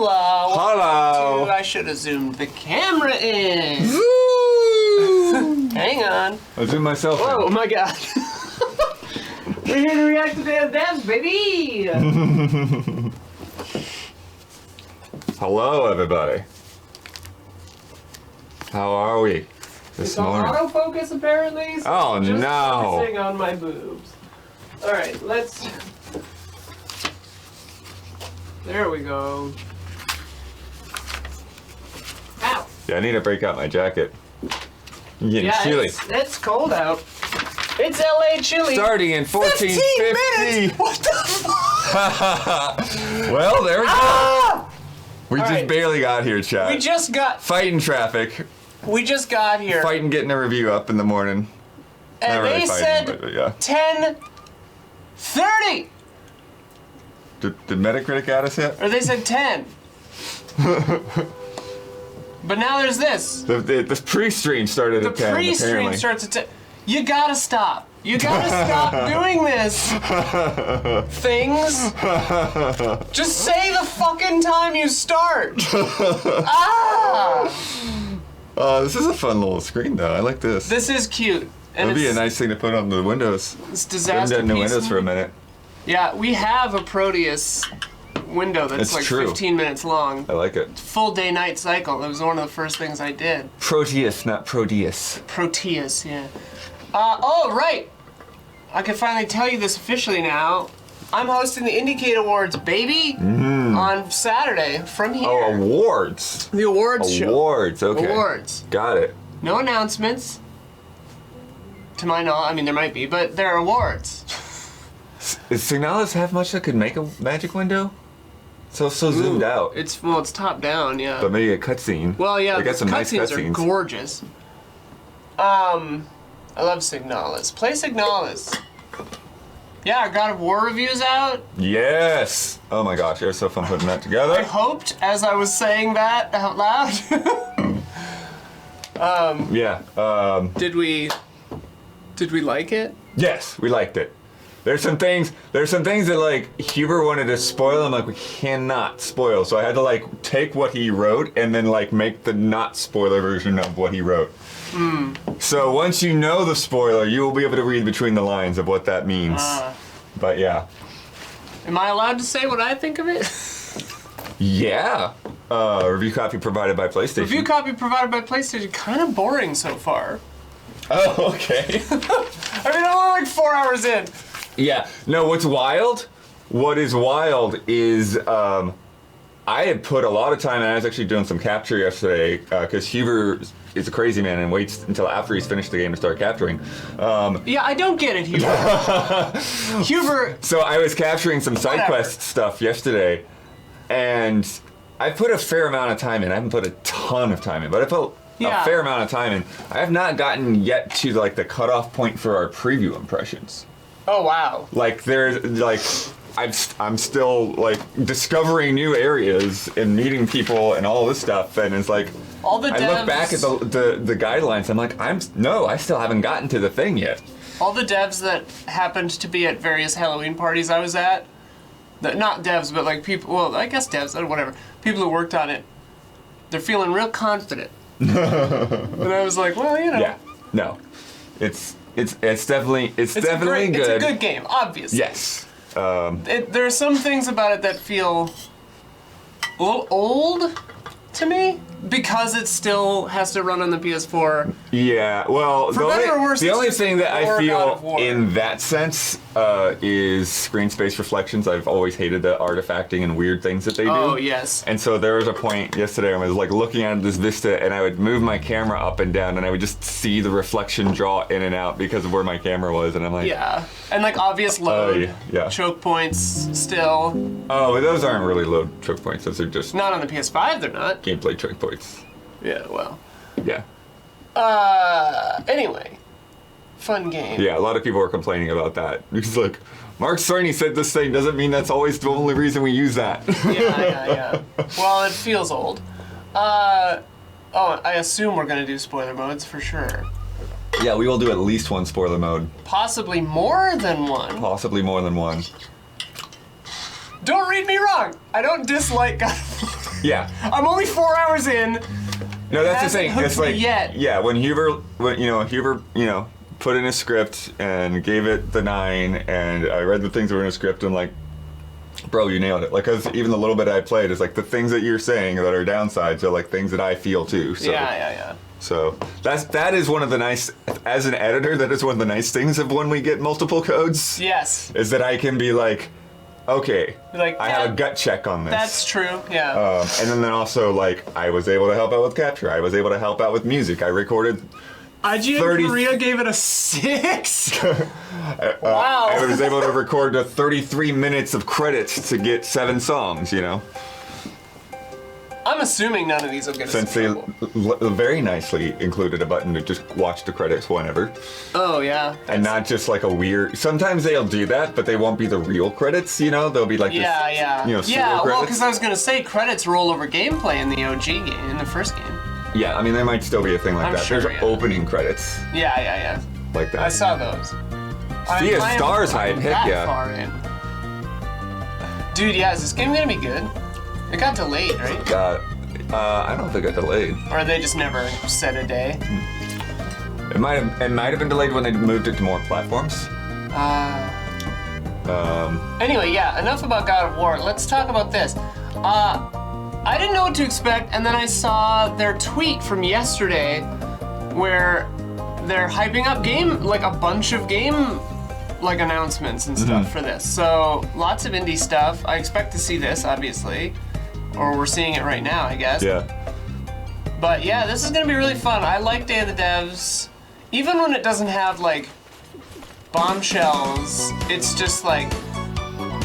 Hello. Hello. I should have zoomed the camera in. Hang on. I'll zoom myself Whoa, in. my God. We're here to react to Damn Devs, baby. Hello, everybody. How are we this It's on morning? autofocus, apparently. So Oh, just no. focusing on my boobs. All right, let's. There we go. Ow. Yeah, I need to break out my jacket. I'm getting chilly. It's cold out. It's LA chilly. Starting in 1450. What the fuck? Well, there we go. Ah! We All just right. barely got here, chat. We just got Fighting here. Fighting getting a review up in the morning. and Not really they fighting, said but yeah. 10:30, Did Metacritic add us yet? or they said 10. But now there's this. The pre-stream started The at 10, pre-stream apparently. starts at 10. You gotta stop. You gotta stop doing this. Things. Just say the fucking time you start. Ah! This is a fun little screen, though. I like this. This is cute. And It'd be a nice thing to put on the windows. It's I haven't disaster done no piece. windows for a minute. Yeah, we have a Proteus window that's It's like true. 15 minutes long. I like it. Full day-night cycle. That was one of the first things I did. Proteus, not Proteus. Proteus, yeah. Oh, right. I can finally tell you this officially now. I'm hosting the Indicate Awards, baby, on Saturday from here. Oh, awards. The awards show. Awards, okay. Awards. Got it. No announcements. To my knowledge, I mean, there might be, but there are awards. Does Signalis have much that could make a magic window? So zoomed out. It's top down, yeah. But maybe a cutscene. Well, yeah, They got the some nice cutscenes are cutscenes. gorgeous. I love Signalis. Play Signalis. Yeah, God of War review's out. Yes. Oh my gosh, it was so fun putting that I together. hoped, as I was saying that out loud. Yeah. Did we like it? Yes, we liked it. There's some things that like Huber wanted to spoil. I'm like, we cannot spoil. So I had to like take what he wrote and then like make the not spoiler version of what he wrote. So once you know the spoiler, you will be able to read between the lines of what that means. But yeah. Am I allowed to say what I think of it? Yeah. Review copy provided by PlayStation. Review copy provided by PlayStation. Kind of boring so far. Oh, okay. I mean, I'm only like 4 hours in. Yeah. No, what is wild is I had put a lot of time, and I was actually doing some capture yesterday, because Huber is a crazy man and waits until after he's finished the game to start capturing. Yeah, I don't get it, Huber. Huber. So I was capturing some side quest stuff yesterday, and I put a fair amount of time in. I haven't put a ton of time in, but I put a fair amount of time in. I have not gotten yet to like the cutoff point for our preview impressions. Oh, wow. Like there's like I'm still like discovering new areas and meeting people and all this stuff, and it's like All the devs, I look back at the guidelines. I'm like, I still haven't gotten to the thing yet. all the devs that happened to be at various Halloween parties I was at, not devs, but like people, well, I guess devs, whatever, people who worked on it, they're feeling real confident. And I was like, well, you know. Yeah. No. It's definitely good. It's a good game, obviously. Yes. There are some things about it that feel a little old to me because it still has to run on the PS4. Yeah, well, For better or worse, the it's only just thing that I more God of feel War. in that sense is screen space reflections. I've always hated the artifacting and weird things that they do. Oh, yes. And so there was a point yesterday where I was like looking at this vista, and I would move my camera up and down, and I would just see the reflection draw in and out because of where my camera was, and I'm like, Yeah. And like obvious load, yeah. choke points still. Oh, but those aren't really load choke points. Those are just Not on the PS5, they're not. gameplay choke points. Yeah, well. Yeah. Anyway. Fun game. Yeah, a lot of people were complaining about that. Because like, Mark Cerny said this thing doesn't mean that's always the only reason we use that. Yeah. Well, it feels old. I assume we're gonna do spoiler modes for sure. Yeah, we will do at least one spoiler mode. Possibly more than one. Possibly more than one. Don't read me wrong. I don't dislike God of War. Yeah. I'm only 4 hours in. No, that's the hasn't thing. hooked It's me like yet. yeah, when Huber put in a script and gave it the 9, and I read the things that were in a script, and like, bro, you nailed it. Like, cause even the little bit I played is like the things that you're saying that are downsides are like things that I feel too. So, Yeah. So that is one of the nice, as an editor, that is one of the nice things of when we get multiple codes. Yes. Is that I can be like, okay, Like, I yeah, have a gut check on this. That's true. Yeah. And then also like I was able to help out with capture. I was able to help out with music. I recorded. IGN 30 Korea gave it a 6. Wow. I was able to record 33 minutes of credits to get 7 songs. You know. I'm assuming none of these will get us Since in they trouble. very nicely included a button to just watch the credits whenever. Oh yeah. And not just like a weird. Sometimes they'll do that, but they won't be the real credits. You know, they'll be like Yeah. pseudo Well, credits. because I was gonna say credits roll over gameplay in the OG game, in the first game. Yeah, I mean there might still be a thing like I'm that. sure, There's yeah. opening credits Yeah. like that. I saw those. See a I am Stars hype, that heck yeah. far in. Dude, yeah, is this game gonna be good? It got delayed, right? I don't think it got delayed. Or they just never set a day. It might have been delayed when they moved it to more platforms. Anyway, yeah, enough about God of War. Let's talk about this. I didn't know what to expect, and then I saw their tweet from yesterday where they're hyping up a bunch of game announcements and stuff for this. So lots of indie stuff. I expect to see this, obviously. Or we're seeing it right now, I guess. Yeah. But yeah, this is gonna be really fun. I like Day of the Devs. Even when it doesn't have like bombshells, it's just like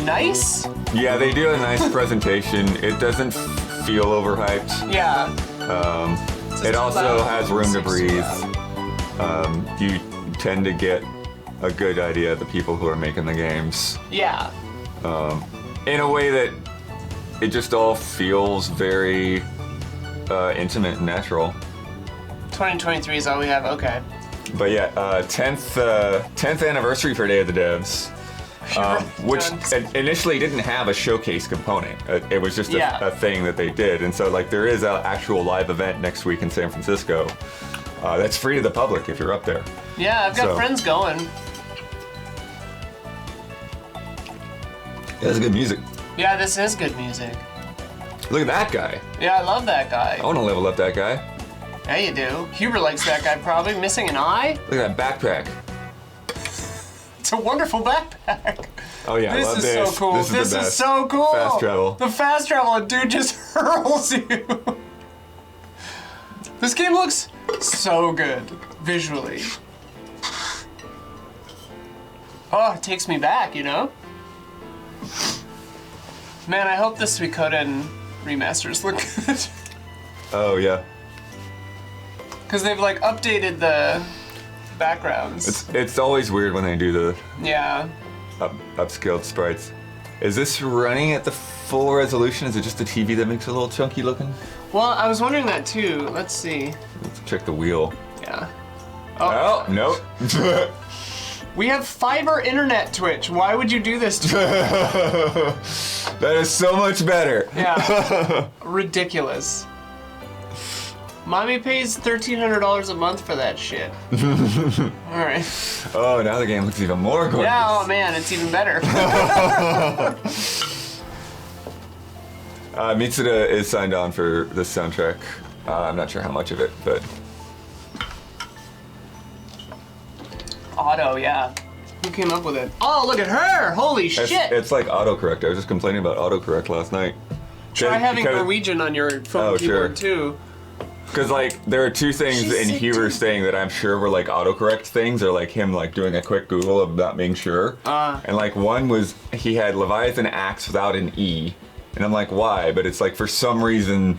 nice. Yeah, they do a nice presentation. It doesn't feel overhyped. Yeah. It also has room to breathe. Loud. You tend to get a good idea of the people who are making the games Yeah. in a way that it just all feels very intimate and natural. 2023 is all we have. Okay. But yeah, 10th anniversary for Day of the Devs, which initially didn't have a showcase component. It was just a thing that they did, and so like there is an actual live event next week in San Francisco that's free to the public if you're up there. Yeah, I've got friends going. That's good music. Yeah, this is good music. Look at that guy. Yeah, I love that guy. I want to level up that guy. Yeah, you do. Huber likes that guy probably. Missing an eye? Look at that backpack. It's a wonderful backpack. Oh yeah, I This love is this. so cool. This This the is best. so cool. Fast travel. The fast travel, a dude just hurls you. This game looks so good visually. Oh, it takes me back, you know? Man, I hope the Suikoden remasters look good. Oh yeah. Because they've like updated the backgrounds. It's always weird when they do the Yeah. upscaled sprites. Is this running at the full resolution? Is it just the TV that makes it a little chunky looking? Well, I was wondering that too. Let's see. Let's check the wheel. Yeah. Oh, nope. We have fiber internet, Twitch. Why would you do this to me? That is so much better. Yeah. Ridiculous. Mommy pays $1,300 a month for that shit. Alright. Oh, now the game looks even more gorgeous. Yeah, oh man, it's even better. Mitsuda is signed on for this soundtrack. I'm not sure how much of it, but Auto, yeah. Who came up with it? Oh, look at her! Holy shit! it's like autocorrect. I was just complaining about autocorrect last night. Try having Because- Norwegian on your phone keyboard too. Because like there are two things She's in sick, Huber too. saying that I'm sure were like autocorrect things, or like him like doing a quick Google of not being sure. And like one was he had Leviathan Axe without an E, and I'm like why? But it's like for some reason,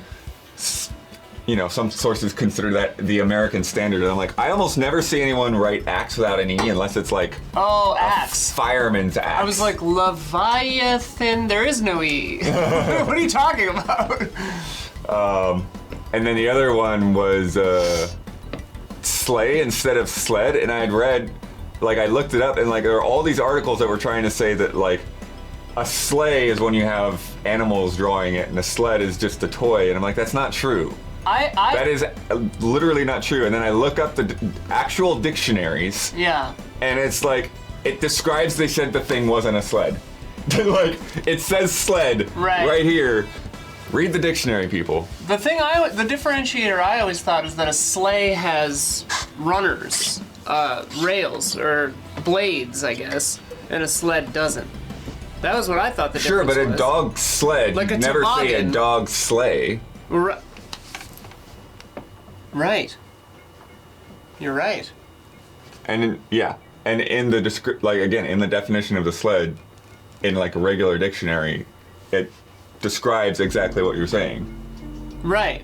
you know, some sources consider that the American standard, and I'm like I almost never see anyone write axe without an E unless it's like Oh, axe. fireman's axe. I was like, Leviathan, there is no E. What are you talking about? And then the other one was sleigh instead of sled, and I had read, like I looked it up, and like there are all these articles that were trying to say that like a sleigh is when you have animals drawing it, and a sled is just a toy. And I'm like, that's not true. That is literally not true. And then I look up the actual dictionaries. Yeah. And it's like, it describes, they said the thing wasn't a sled. Like, it says sled right here. Read the dictionary, people. The differentiator I always thought is that a sleigh has runners, rails, or blades, I guess, and a sled doesn't. That was what I thought the difference was. Sure, but a dog sled, like you never say a dog sleigh. Right. You're right. And in the in the definition of the sled, in like a regular dictionary, it describes exactly what you're saying. Right.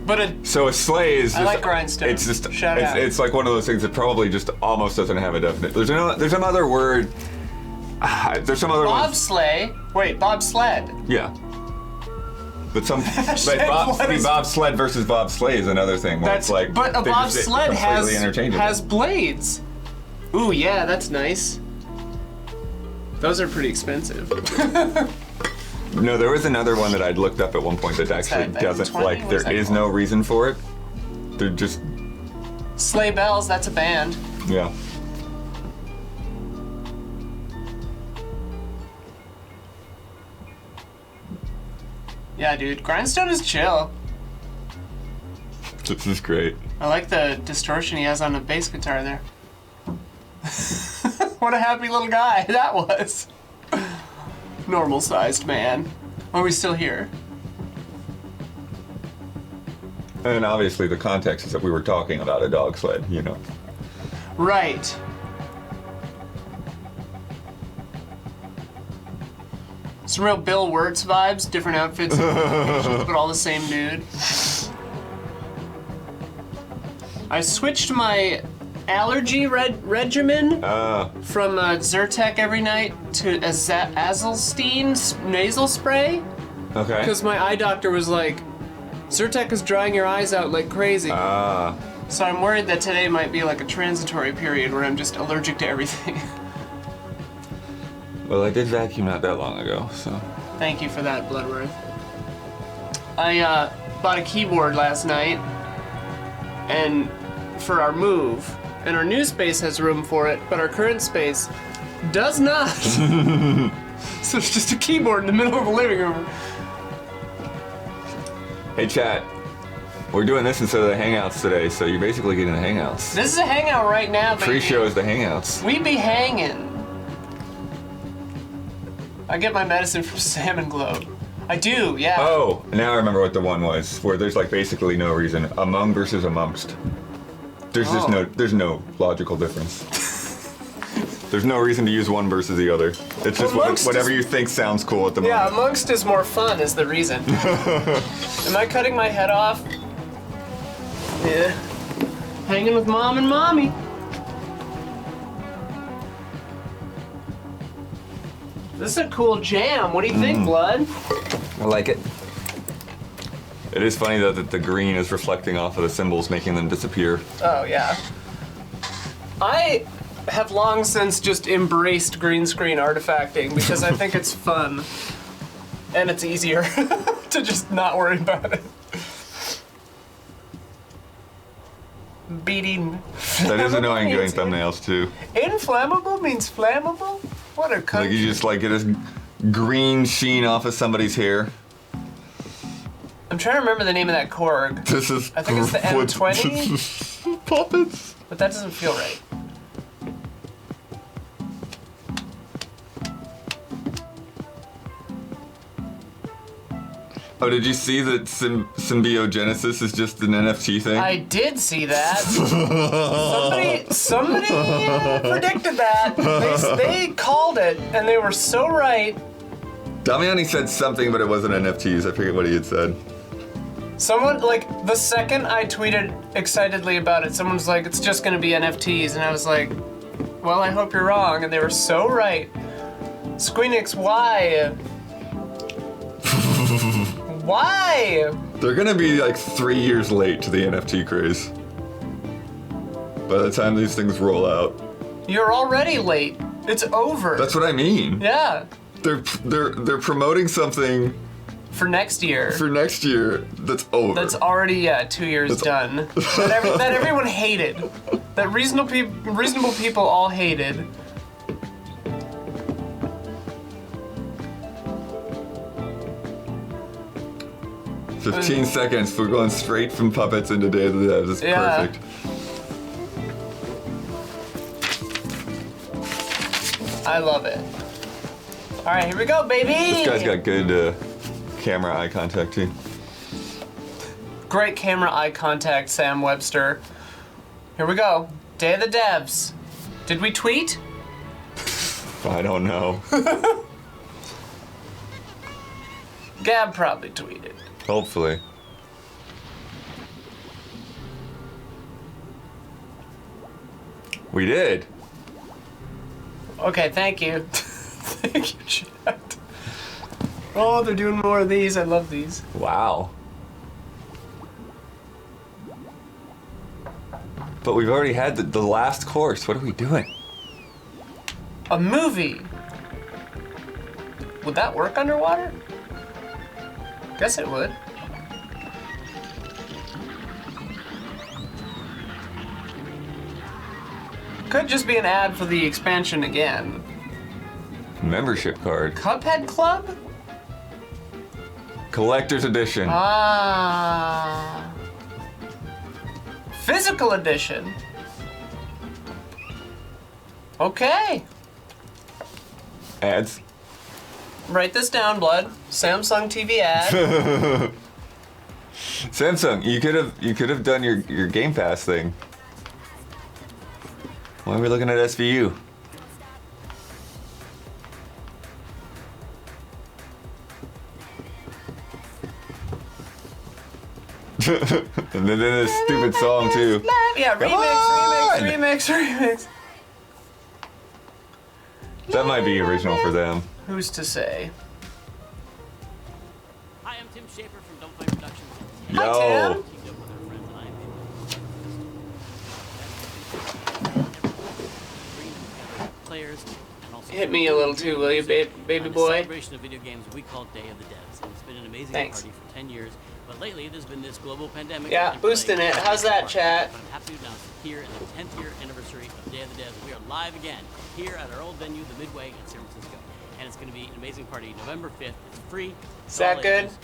But so a sleigh is just, I like grindstone. It's just Shout out. It's like one of those things that probably just almost doesn't have a definite. There's another word. There's some other bobsleigh. Wait, bobsled. Yeah. But bobsled versus bobsleigh is another thing. Where it's like, but a bobsled has blades. Ooh, yeah, that's nice. Those are pretty expensive. No, there was another one that I'd looked up at one point that actually doesn't, like, there is no reason for it. They're just... Sleigh Bells, that's a band. Yeah. Yeah, dude, grindstone is chill. This is great. I like the distortion he has on the bass guitar there. What a happy little guy that was. Normal-sized man. Are we still here? And obviously the context is that we were talking about a dog sled, you know. Right. Some real Bill Wirtz vibes, different outfits, but all the same dude. I switched my allergy regimen from Zyrtec every night to Azelstine nasal spray. Okay. Because my eye doctor was like, Zyrtec is drying your eyes out like crazy. So I'm worried that today might be like a transitory period where I'm just allergic to everything. Well, I did vacuum not that long ago, so. Thank you for that, Bloodworth. I bought a keyboard last night, and for our move, and our new space has room for it, but our current space does not. So it's just a keyboard in the middle of the living room. Hey, chat. We're doing this instead of the Hangouts today, so you're basically getting the Hangouts. This is a hangout right now, baby. Pre-show is the Hangouts. We be hanging. I get my medicine from Salmon Globe. I do, yeah. Oh, now I remember what the one was, where there's like basically no reason. Among versus amongst. There's just there's no logical difference. There's no reason to use one versus the other. It's just whatever you think sounds cool at the moment. Yeah, amongst is more fun is the reason. Am I cutting my head off? Yeah. Hanging with mom and mommy. This is a cool jam. What do you think, Blood? I like it. It is funny though that the green is reflecting off of the symbols, making them disappear. Oh, yeah. I have long since just embraced green screen artifacting because I think it's fun. And it's easier to just not worry about it. Beating. That is annoying doing thumbnails too. Inflammable means flammable? What a country. Like you just like get this green sheen off of somebody's hair. I'm trying to remember the name of that Korg. This is I think it's the M20. Puppets. But that doesn't feel right. Oh, did you see that symbiogenesis is just an NFT thing? I did see that. somebody predicted that. They called it, and they were so right. Damiani said something, but it wasn't NFTs. I forget what he had said. Someone, like, the second I tweeted excitedly about it, someone was like, it's just gonna be NFTs, and I was like, well, I hope you're wrong, and they were so right. Squeenix, why? Why? They're gonna be like 3 years late to the NFT craze. By the time these things roll out. You're already late. It's over. That's what I mean. Yeah. They're promoting something for next year. for next year that's over. That's already 2 years done. that everyone hated. That reasonable people all hated. "15 seconds. We're going straight from puppets into Day of the Dead. It's perfect." I love it. All right, here we go, baby. This guy's got good camera eye contact too. Great camera eye contact, Sam Webster. Here we go. Day of the Devs. Did we tweet? I don't know. Gab probably tweeted. Hopefully. We did. Okay, thank you. Thank you, chat. Oh, they're doing more of these. I love these. Wow. But we've already had the last course. What are we doing? A movie. Would that work underwater? Guess it would. Could just be an ad for the expansion again. Membership card. Cuphead Club? Collector's edition. Ah. Physical edition. Okay. Ads. Write this down, Blood. Samsung TV ad. Samsung, you could have done your Game Pass thing. Why are we looking at SVU? And then this stupid song too. Yeah, Come remix. That might be original for them. Who's to say? Hi, I'm Tim Schafer from Don't Play Productions. Yo. Hi, Tim. Teamed up with our friends, and I'm players and also Hit me a little too, will you, baby a boy? celebration of video games we call Day of the Devs, and it's been an amazing Thanks. party for 10 years. But lately, there's been this global pandemic. Yeah, and boosting play- it. How's that, chat? But I'm happy to announce that here in the 10th year anniversary of Day of the Devs, we are live again here at our old venue, the Midway in San Francisco. And it's going to be an amazing party November 5th. It's free. Is for all that good? ages.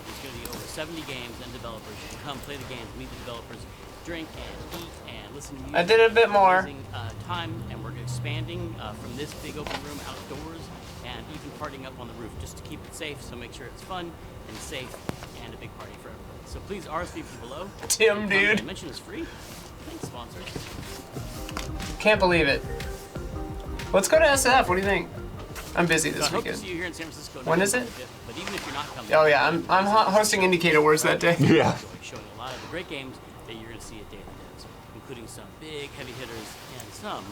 There's going to be over 70 games and developers. You can come play the games, meet the developers, drink and eat and listen to music. I did a bit more. Amazing, time, and we're expanding from this big open room outdoors and even partying up on the roof just to keep it safe. So make sure it's fun and safe and a big party for everybody. So please RSVP below. Tim, dude. I mentioned it's free. Thanks, sponsors. Can't believe it. Let's go to SF. What do you think? I'm busy So I this hope to weekend. see you here in San Francisco. When is it? November 5th, but even if you're not coming, Oh yeah, I'm hosting Indicator Wars that day. Yeah. showing a lot of the great games that you're going to see at Day of the Devs, including some big heavy hitters and some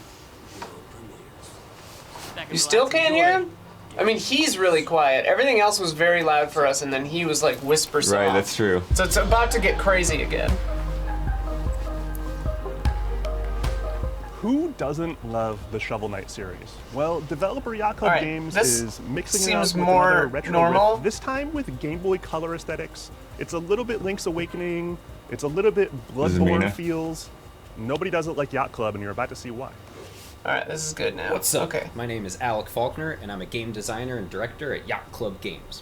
world premieres. Back and You still relax, can't enjoy. hear him? I mean, he's really quiet. Everything else was very loud for us, and then he was like whisper soft. Right, that's true. So it's about to get crazy again. Who doesn't love the Shovel Knight series? Well, developer Yacht Club Alright, Games this is mixing it up seems with more another retro normal. riff, this time with Game Boy Color aesthetics. It's a little bit Link's Awakening, it's a little bit This is Mina. Bloodborne feels. Nobody does it like Yacht Club, and you're about to see why. All right, this is good now. What's up? Okay. My name is Alec Faulkner, and I'm a game designer and director at Yacht Club Games.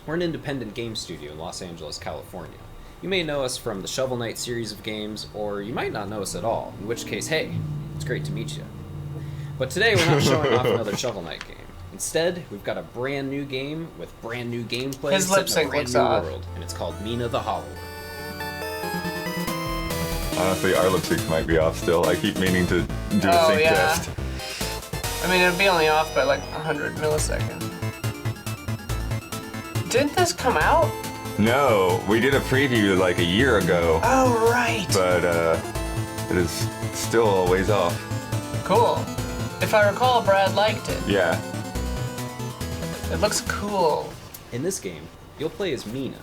We're an independent game studio in Los Angeles, California. You may know us from the Shovel Knight series of games, or you might not know us at all, in which case, hey, it's great to meet you. But today we're not showing off another Shovel Knight game. Instead, we've got a brand new game with brand new gameplay His set lip in a sync brand looks new off. world, and it's called Mina the Hollower. Honestly, our lip sync might be off still. I keep meaning to do a Oh, sync yeah. test. I mean, it'd be only off by like 100 milliseconds. Didn't this come out? No, we did a preview like a year ago, Oh, right. but it is still a ways off. Cool. If I recall, Brad liked it. Yeah. It looks cool. In this game, you'll play as Mina,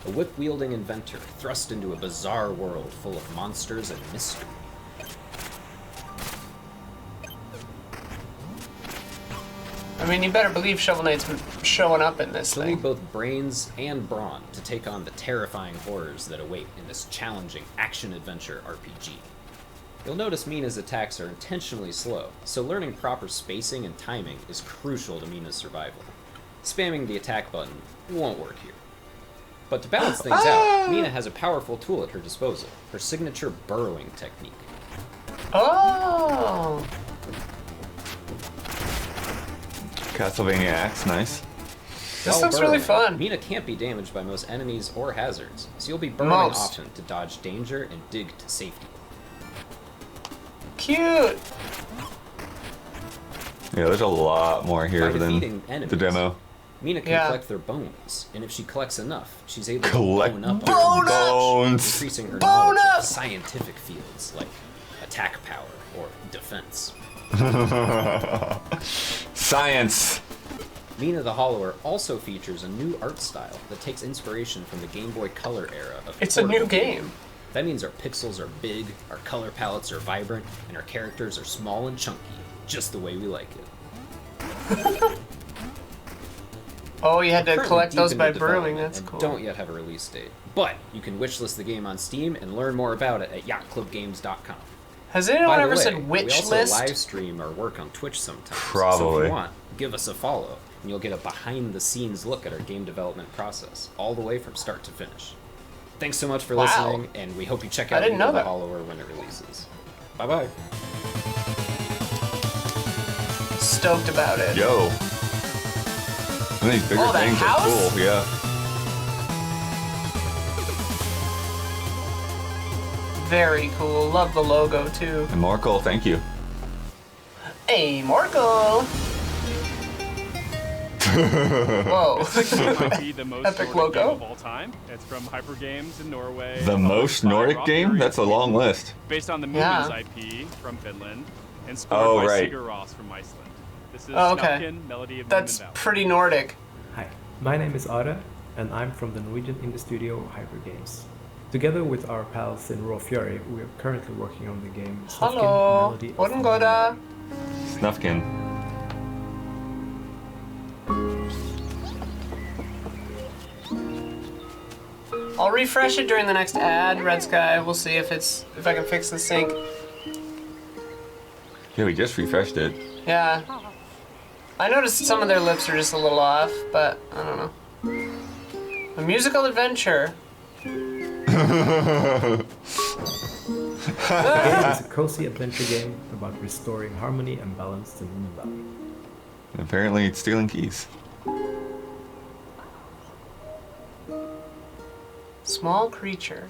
a whip-wielding inventor thrust into a bizarre world full of monsters and mystery. I mean, you better believe Shovel Knight's showing up in this You'll thing. need both brains and brawn to take on the terrifying horrors that await in this challenging action-adventure RPG. You'll notice Mina's attacks are intentionally slow, so learning proper spacing and timing is crucial to Mina's survival. Spamming the attack button won't work here. But to balance things out, Mina has a powerful tool at her disposal, her signature burrowing technique. Oh! Castlevania axe, nice. This While looks really burrowing, fun. Mina can't be damaged by most enemies or hazards, so you'll be burrowing Most. often to dodge danger and dig to safety. Cute! Yeah, there's a lot more here By than defeating enemies, the demo. Mina can Yeah. collect their bones, and if she collects enough, she's able Collect to bone up Bone on up! bones. increasing her Bone knowledge up! of scientific fields like attack power or defense. Science. Mina the Hollower also features a new art style that takes inspiration from the Game Boy Color era of It's a new portable game. That means our pixels are big, our color palettes are vibrant, and our characters are small and chunky, just the way we like it. Oh, you had to Currently collect deep those into by burrowing. development That's and cool. Don't yet have a release date, but you can wishlist the game on Steam and learn more about it at yachtclubgames.com. Has anyone By the ever way, said we wish also list? live stream our work on Twitch sometimes. So if Probably. you want, give us a follow, and you'll get a behind-the-scenes look at our game development process, all the way from start to finish. Thanks so much for Wow. listening, and we hope you check I out didn't Mina know the that. Hollower when it releases. Bye-bye. Stoked about it. Yo. Some of these bigger Oh, that things house? are cool, yeah. Very cool. Love the logo too. And more cool, thank you. Hey, Morkel. Whoa. Might be the most Epic Nordic logo. game of all time. It's from Hyper Games in Norway. The published most by Nordic Rock game? Fury That's a in long Sweden, list. Based on the Yeah. Moominvalley IP from Finland, and scored Oh, by right. Sigur Rós from Iceland. This is Oh, okay. Snufkin, Melody of That's Moominvalley. pretty Nordic. Hi, my name is Are, and I'm from the Norwegian indie studio Hyper Games. Together with our pals in Raw Fury, we are currently working on the game Snufkin, Hello. Melody of Hvordan går det? Snufkin. I'll refresh it during the next ad, Red Sky. We'll see if I can fix the sync. Yeah, we just refreshed it. Yeah. I noticed some of their lips are just a little off, but I don't know. A musical adventure. The game is a cozy adventure game about restoring harmony and balance to Moominvalley. Apparently it's stealing keys. Small creature.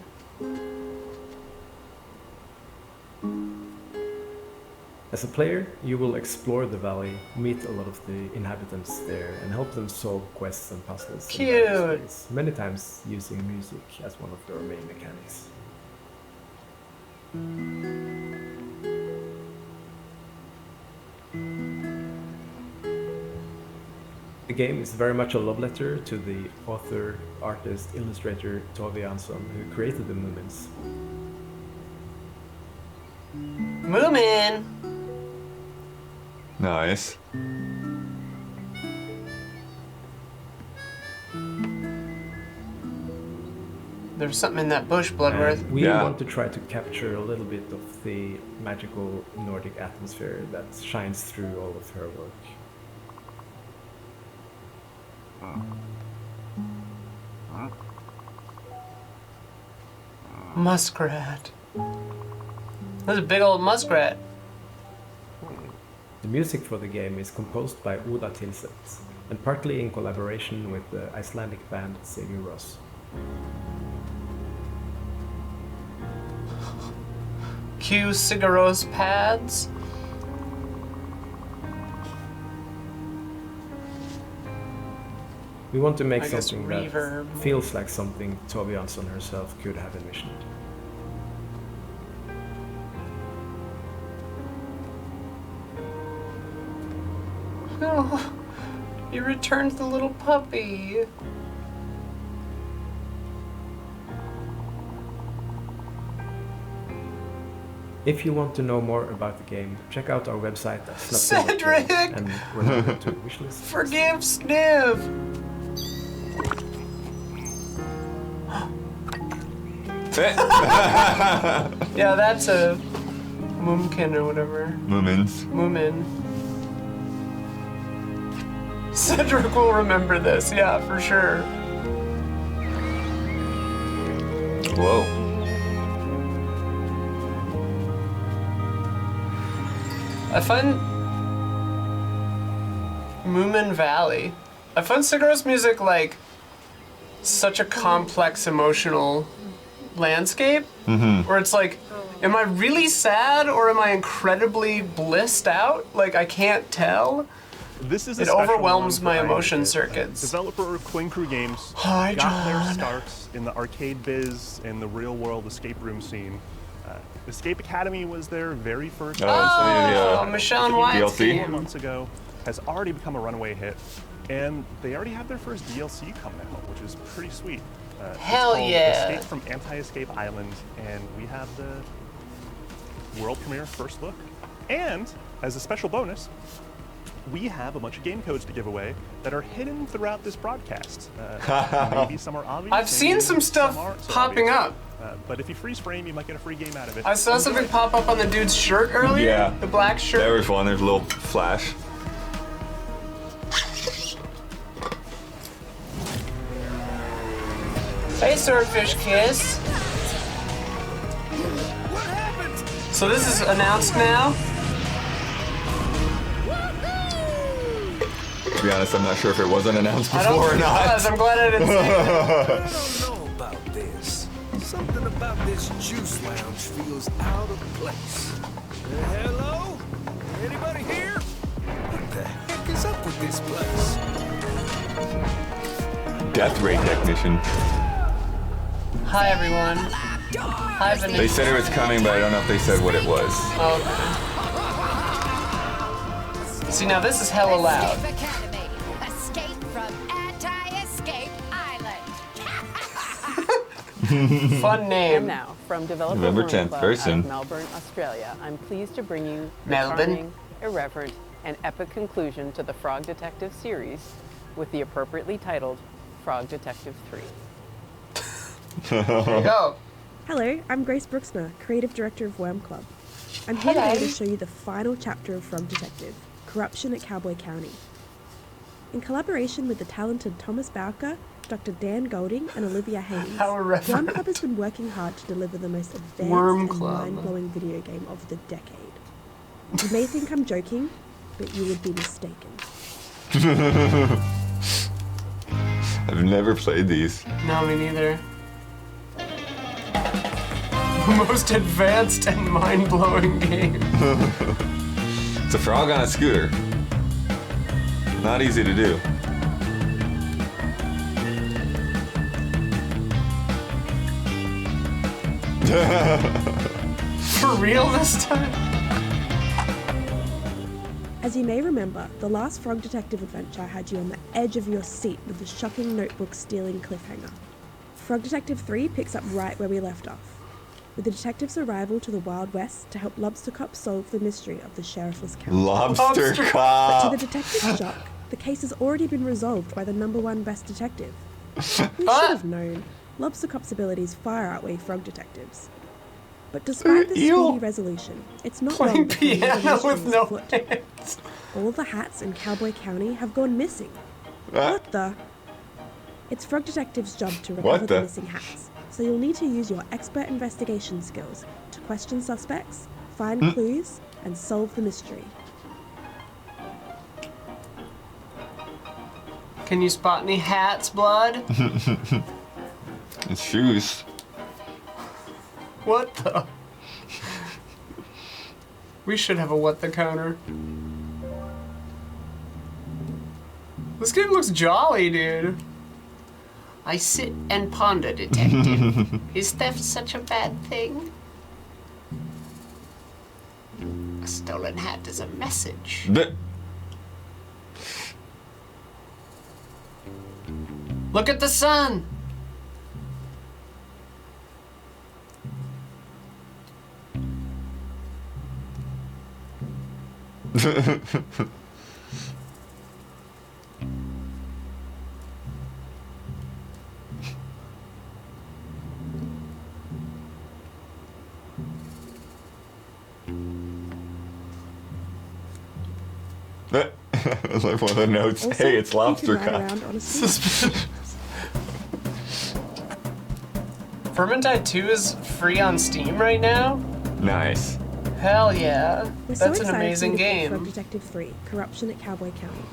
As a player, you will explore the valley, meet a lot of the inhabitants there, and help them solve quests and puzzles. in various Cute. ways, many times using music as one of their main mechanics. The game is very much a love letter to the author, artist, illustrator Tove Jansson, who created the Moomins. Moomin! Nice. There's something in that bush, Bloodworth. And we Yeah. want to try to capture a little bit of the magical Nordic atmosphere that shines through all of her work. Muskrat. That's a big old muskrat. The music for the game is composed by Oda Tilset, and partly in collaboration with the Icelandic band Sigur Rós. Cue Cigaros pads. We want to make I guess something reverb. that feels like something Tove Jansson herself could have envisioned. Oh, you returned the little puppy. If you want to know more about the game, check out our website at Cedric! Snufkin.com and remember to wishlist. Forgive Sniv! Yeah, that's a Moomkin or whatever. Moomins. Moomin. Cedric will remember this, yeah, for sure. Whoa. I find Moominvalley. I find Sigaro's music like such a complex emotional landscape where it's like, am I really sad or am I incredibly blissed out? Like, I can't tell. This is a It special overwhelms one my for emotion Iron circuits. Developer Quinn Crew Games Hi, got their John. starts in the arcade biz and the real world escape room scene. Escape Academy was their very first. Oh, Michelle and Wyatt's DLC? 4 months ago, has already become a runaway hit, and they already have their first DLC coming out, which is pretty sweet. It's Hell called yeah. Escape from Anti-Escape Island, and we have the world premiere first look. And as a special bonus, we have a bunch of game codes to give away that are hidden throughout this broadcast. Maybe some are obvious. I've seen maybe some stuff aren't so popping obvious. up. But if you freeze frame, you might get a free game out of it. I saw something pop up on the dude's shirt earlier. Yeah. The black shirt. There was one. There's a little flash. Hey, Swordfish Kiss. So this is announced now. To be honest, I'm not sure if it wasn't announced I don't before or think it not. was. I'm glad I didn't see it. I don't know about this. Something about this juice lounge feels out of place. Hello? Anybody here? What the heck is up with this place? Death ray technician. Hi, everyone. Hi, Vanessa. They said it was coming, but I don't know if they said what it was. Okay. See, now this is hella loud. Escape Academy. Escape from Anti-Escape Island. Fun And name. now, from Developer November Forum 10th, Club very out of soon. Melbourne, Australia, I'm pleased to bring you the Melbourne. charming, irreverent, and epic conclusion to the Frog Detective series with the appropriately titled Frog Detective 3. There you go. Hello, I'm Grace Brooksner, Creative Director of Worm Club. I'm here Hello. today to show you the final chapter of Frog Detective, Corruption at Cowboy County. In collaboration with the talented Thomas Bowker, Dr. Dan Golding, and Olivia Haynes, How Worm irreverent. Club has been working hard to deliver the most advanced Worm and Club. mind-blowing video game of the decade. You may think I'm joking, but you would be mistaken. I've never played these. No, me neither. The most advanced and mind-blowing game. It's a frog on a scooter. Not easy to do. For real this time? As you may remember, the last Frog Detective adventure had you on the edge of your seat with the shocking notebook-stealing cliffhanger. Frog Detective 3 picks up right where we left off, with the detective's arrival to the Wild West to help Lobster Cop solve the mystery of the sheriffless county. Lobster But to cop. the detective's shock, the case has already been resolved by the #1 best detective. We should have known. Lobster Cop's abilities far outweigh Frog Detective's. But despite the Ew. speedy resolution, it's not Playing long before the piano revolution with is no afoot. hands. All the hats in Cowboy County have gone missing. What the? It's Frog Detective's job to What recover the? the missing hats, so you'll need to use your expert investigation skills to question suspects, find clues, and solve the mystery. Can you spot any hats, Blood? It's shoes. What the? We should have a what the counter. This game looks jolly, dude. I sit and ponder, detective. Is theft such a bad thing? A stolen hat is a message. Look at the sun! It's like one of the notes. Also, Hey, it's lobster you can ride cock. around on a scooter. Vermintide 2 is free on Steam right now? Nice. Hell yeah. We're so That's an excited amazing to game. Frog Detective 3, Corruption at Cowboy County.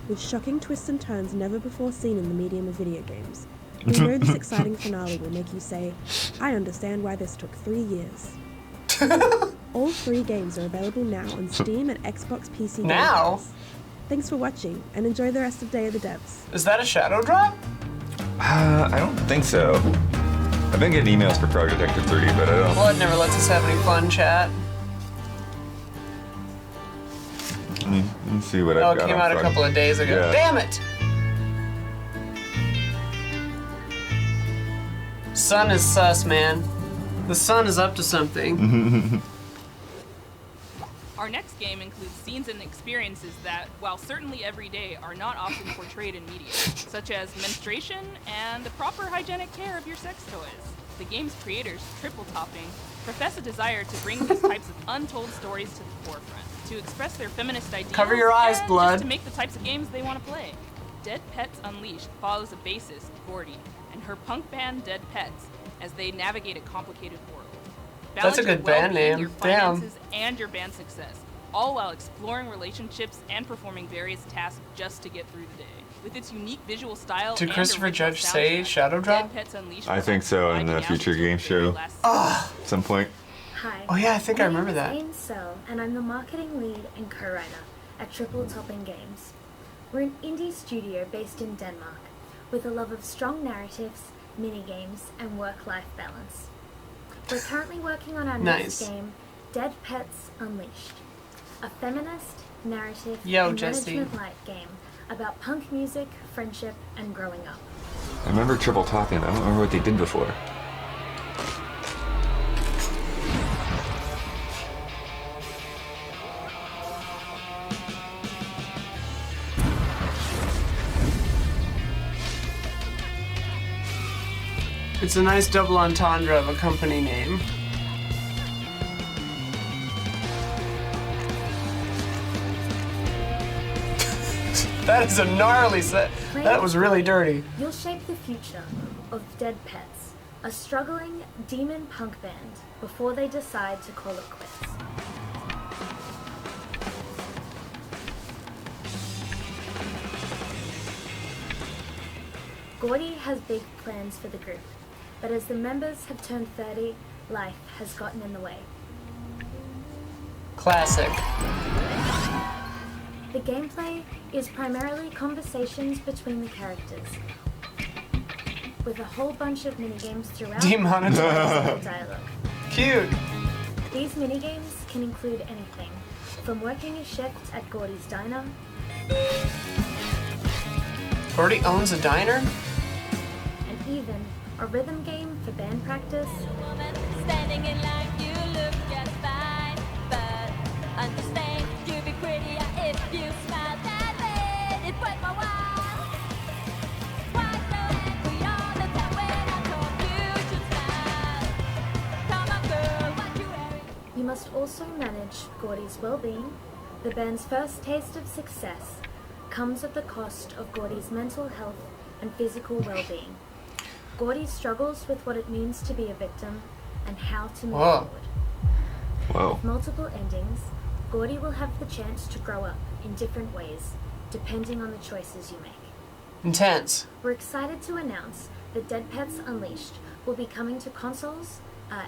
With shocking twists and turns never before seen in the medium of video games, we know this exciting finale will make you say, I understand why this took 3 years. All 3 games are available now on Steam and Xbox PC Game Now? Pass. Thanks for watching, and enjoy the rest of Day of the Devs. Is that a shadow drop? I don't think so. I've been getting emails for Frog Detective 3, but I don't. Blood never lets us have any fun chat. Let me see what Oh, I've it got came on out a Frog. couple of days ago. Yeah. Damn it! Sun is sus, man. The sun is up to something. Our next game includes scenes and experiences that, while certainly everyday, are not often portrayed in media, such as menstruation and the proper hygienic care of your sex toys. The game's creators, Triple Topping, profess a desire to bring these types of untold stories to the forefront, to express their feminist ideals, Cover your eyes, and Blood. just to make the types of games they want to play. Dead Pets Unleashed follows a bassist, Gordy, and her punk band Dead Pets as they navigate a complicated world. That's a Balance your good band well-being, name. your Damn. finances, and your band success, all while exploring relationships and performing various tasks just to get through the day. With its unique visual style Did and Christopher original Judge say soundtrack, Shadow Drop? Dead Pets Unleashed I will think so in find the you future now game until the show. last At some point. Hi. Oh yeah, I think I remember My that. name is Cell, and I'm the marketing lead and co-writer at Triple Topping Games. We're an indie studio based in Denmark, with a love of strong narratives, mini-games, and work-life balance. We're currently working on our Nice. next game, Dead Pets Unleashed, a feminist, narrative, Yo, and Jesse. management-light game about punk music, friendship, and growing up. I remember Triple Topping, but I don't remember what they did before. It's a nice double entendre of a company name. That is a gnarly set. That was really dirty. You'll shape the future of Dead Pets, a struggling demon punk band, before they decide to call it quits. Gordy has big plans for the group, but as the members have turned 30, life has gotten in the way. Classic. The gameplay is primarily conversations between the characters, with a whole bunch of minigames throughout. Demonetized. Dialogue. Cute. These minigames can include anything, from working a shift at Gordy's Diner, Gordy owns a diner? and even a rhythm game for band practice, Standing in line, you look just fine, but understand you'd be prettier if you smiled that way. It broke my wild. Why so angry all the time when I told you to smile? Come on, girl, what you wearing? you must also manage Gordy's well-being. The band's first taste of success comes at the cost of Gordy's mental health and physical well-being. Gordy struggles with what it means to be a victim and how to move Whoa. forward. Whoa. With multiple endings, Gordy will have the chance to grow up in different ways, depending on the choices you make. Intense. We're excited to announce that Dead Pets Unleashed will be coming to consoles,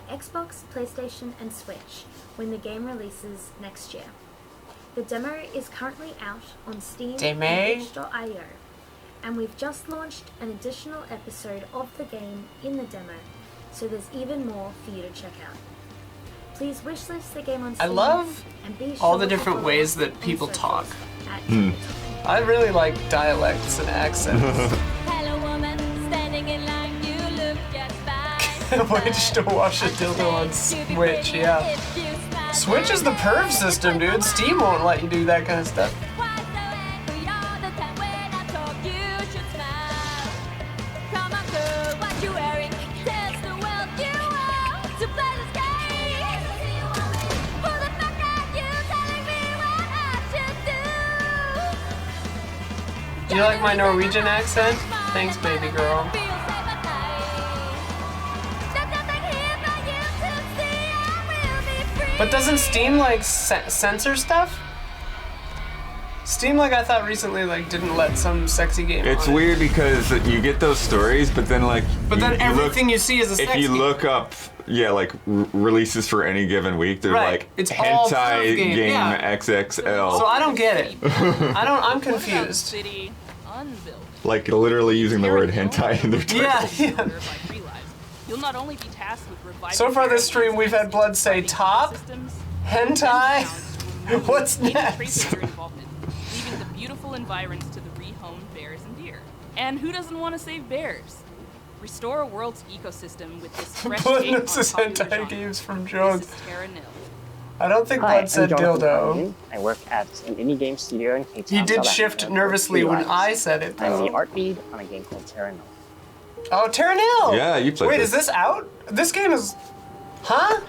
Xbox, PlayStation, and Switch when the game releases next year. The demo is currently out on Steam Demo? and itch.io, and we've just launched an additional episode of the game in the demo, so there's even more for you to check out. Please wishlist the game on Steam. I love and be all sure the to different follow ways us that on people talk. socials at Hmm. I really like dialects and accents. Hello, woman, standing in line, you look just fine. Can't wait to watch a dildo on Switch, yeah. If you smile Switch is the perv system, dude. Steam won't let you do that kind of stuff. Do you like my Norwegian accent? Thanks, baby girl. But doesn't Steam like censor stuff? Steam, like, I thought recently, like, didn't let some sexy game It's on it. weird because you get those stories, but then like. But then everything you see is a sex If you game. look up, yeah, like releases for any given week, they're Right. like It's all hentai perv game, game yeah. XXL. So I don't get it. I'm confused. City unbuilt. Like literally using the word hentai in their title. Yeah. You'll not only be tasked with reviving So far this stream, we've had Blood say top, hentai. What's next? leaving the beautiful environs to the rehomed bears and deer. And who doesn't want to save bears? Restore a world's ecosystem with this fresh Blood take on knows his popular hentai genre. games from Jones. This is Terra Nil. I don't think Hi, Blood said I'm Jonathan dildo. Conley. I work at an indie game studio in Cape Town. He did South shift Africa nervously for when 3 lives. I said it, I'm the though. art lead on a game called Terra Nil. Oh, Terra Nil! Yeah, you played Wait, this. is this out? This game is... Huh?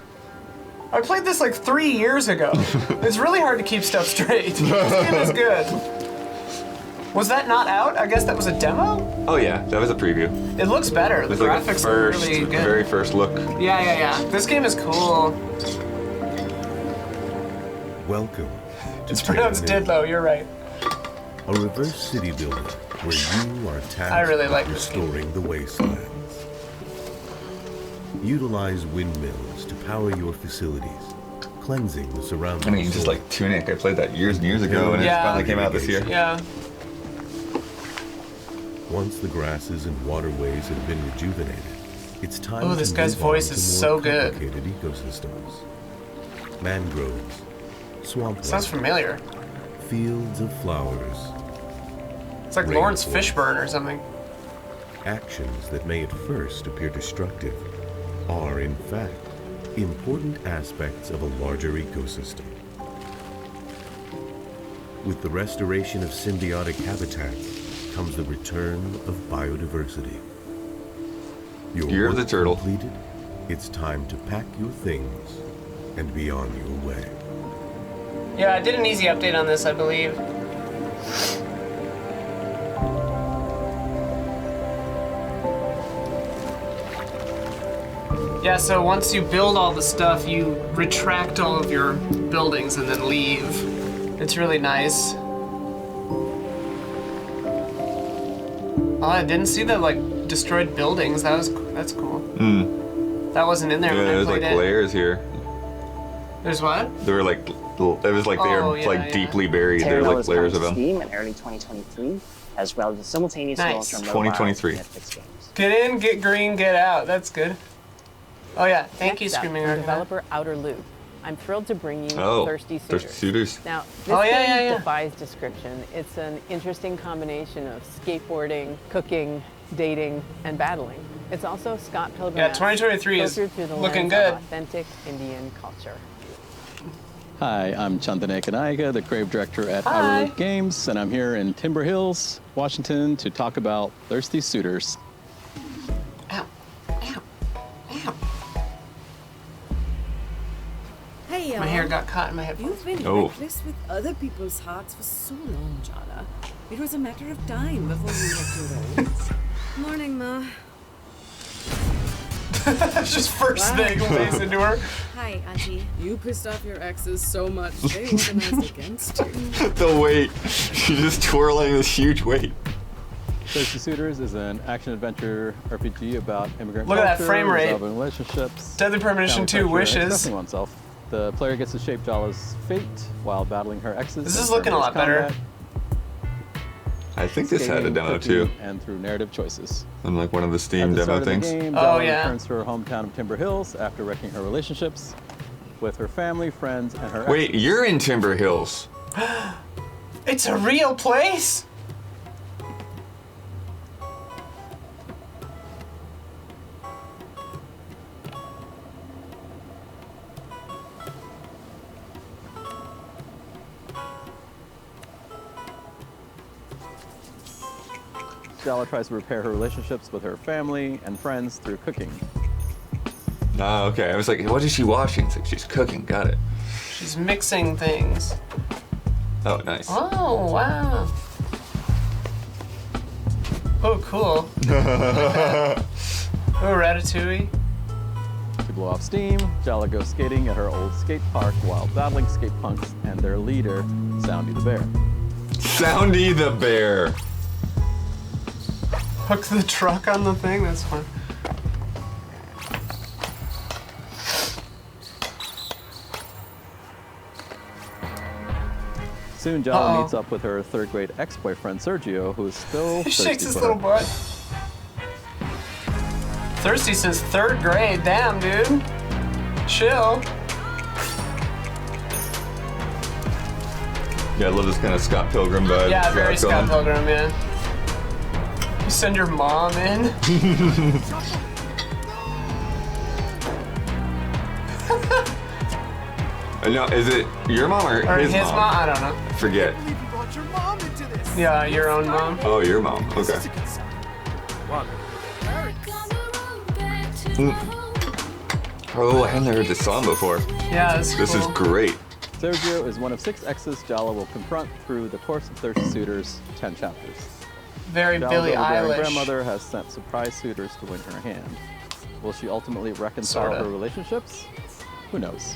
I played this like 3 years ago. It's really hard to keep stuff straight. This game is good. Was that not out? I guess that was a demo? Oh yeah, that was a preview. It looks better. The It's like graphics the are first, really good. very first look. Yeah. This game is cool. Welcome to It's pronounced Terra Nil, Didlo, you're right. a reverse city builder where you are tasked I really with like this game. restoring the wastelands. Utilize windmills to power your facilities, cleansing the surrounding I mean, just soil. like Tunic, I played that years and years ago, and it finally came out this year. Yeah. Once the grasses and waterways have been rejuvenated, it's time Oh, to this guy's move on voice to is more so good. complicated ecosystems. Mangroves, swamplands, Sounds familiar. fields of flowers, It's like Lawrence Fishburne or something. actions that may at first appear destructive are, in fact, important aspects of a larger ecosystem. With the restoration of symbiotic habitat comes the return of biodiversity. Your Year of work the turtle. completed, it's time to pack your things and be on your way. Yeah, I did an easy update on this, I believe. Yeah, so once you build all the stuff, you retract all of your buildings and then leave. It's really nice. Oh, I didn't see the like destroyed buildings. That's cool. That wasn't in there Yeah, when I there's played like it. layers here. There's what? They were like, it was like they Oh, were yeah, like yeah. deeply buried. Terra There Nil were like is layers coming of to them. Steam in early 2023, as well as a simultaneous Nice. launch on 2023. mobile and Netflix games. Get in, get green, get out. That's good. Oh yeah, thank you, Next up, Screaming from Arcana. developer Outer Loop. I'm thrilled to bring you Oh, Thirsty Thirsty Suitors. Suitors. Now, this Oh, game yeah. defies description. It's an interesting combination of skateboarding, cooking, dating, and battling. It's also Scott Pilgrim. Yeah, 2023 is filtered through the looking lens good. of authentic Indian culture. Hi, I'm Chandana Kanaiga, the creative director at Hi. Outer Loop Games, and I'm here in Timber Hills, Washington, to talk about Thirsty Suitors. Hey, y'all. My hair got caught in my headphones. You've been Oh. reckless with other people's hearts for so long, Jana. It was a matter of time before you left your roles. Morning, Ma. Just first Wow. thing lays into her. Hi, Auntie. You pissed off your exes so much they organized against you. The weight. She's just twirling this huge weight. Thirsty Suitors is an action-adventure RPG about immigrant Look at that culture, frame rate. resolving relationships, Deadly Premonition family 2 pressure, and wishes. expressing oneself. The player gets to shape Jala's fate while battling her exes. This in is looking a lot turn-based better. combat, I think this had a skating, demo cooking, too. and through narrative choices. On like one of the Steam At the demo start of the things. game, Oh, Jala yeah. returns to her hometown of Timber Hills after wrecking her relationships with her family, friends, and her Wait, exes. you're in Timber Hills. It's a real place? Jala tries to repair her relationships with her family and friends through cooking. Oh, okay. I was like, what is she washing? It's like she's cooking. Got it. She's mixing things. Oh, nice. Oh, wow. Oh, cool. Oh, Ratatouille. To blow off steam, Jala goes skating at her old skate park while battling skate punks and their leader, Soundy the Bear. Soundy the Bear. Hook the truck on the thing? That's fun. Soon, Jala meets up with her third-grade ex-boyfriend, Sergio, who is still He thirsty shakes his for little her. butt. Thirsty since 3rd grade. Damn, dude. Chill. Yeah, I love this kind of Scott Pilgrim vibe. Yeah, very Got Scott going. Pilgrim, man. You send your mom in? No, is it your mom or his mom? I don't know. Forget. Yeah, your own mom. Oh, your mom. Okay. Oh, I hadn't heard this song before. Yeah, this is great. Sergio is one of 6 exes Jala will confront through the course of 30 Suitors, 10 chapters. Very Jala's Billie overbearing Eilish. grandmother has sent surprise suitors to win her hand. Will she ultimately reconcile Sorta. her relationships? Who knows?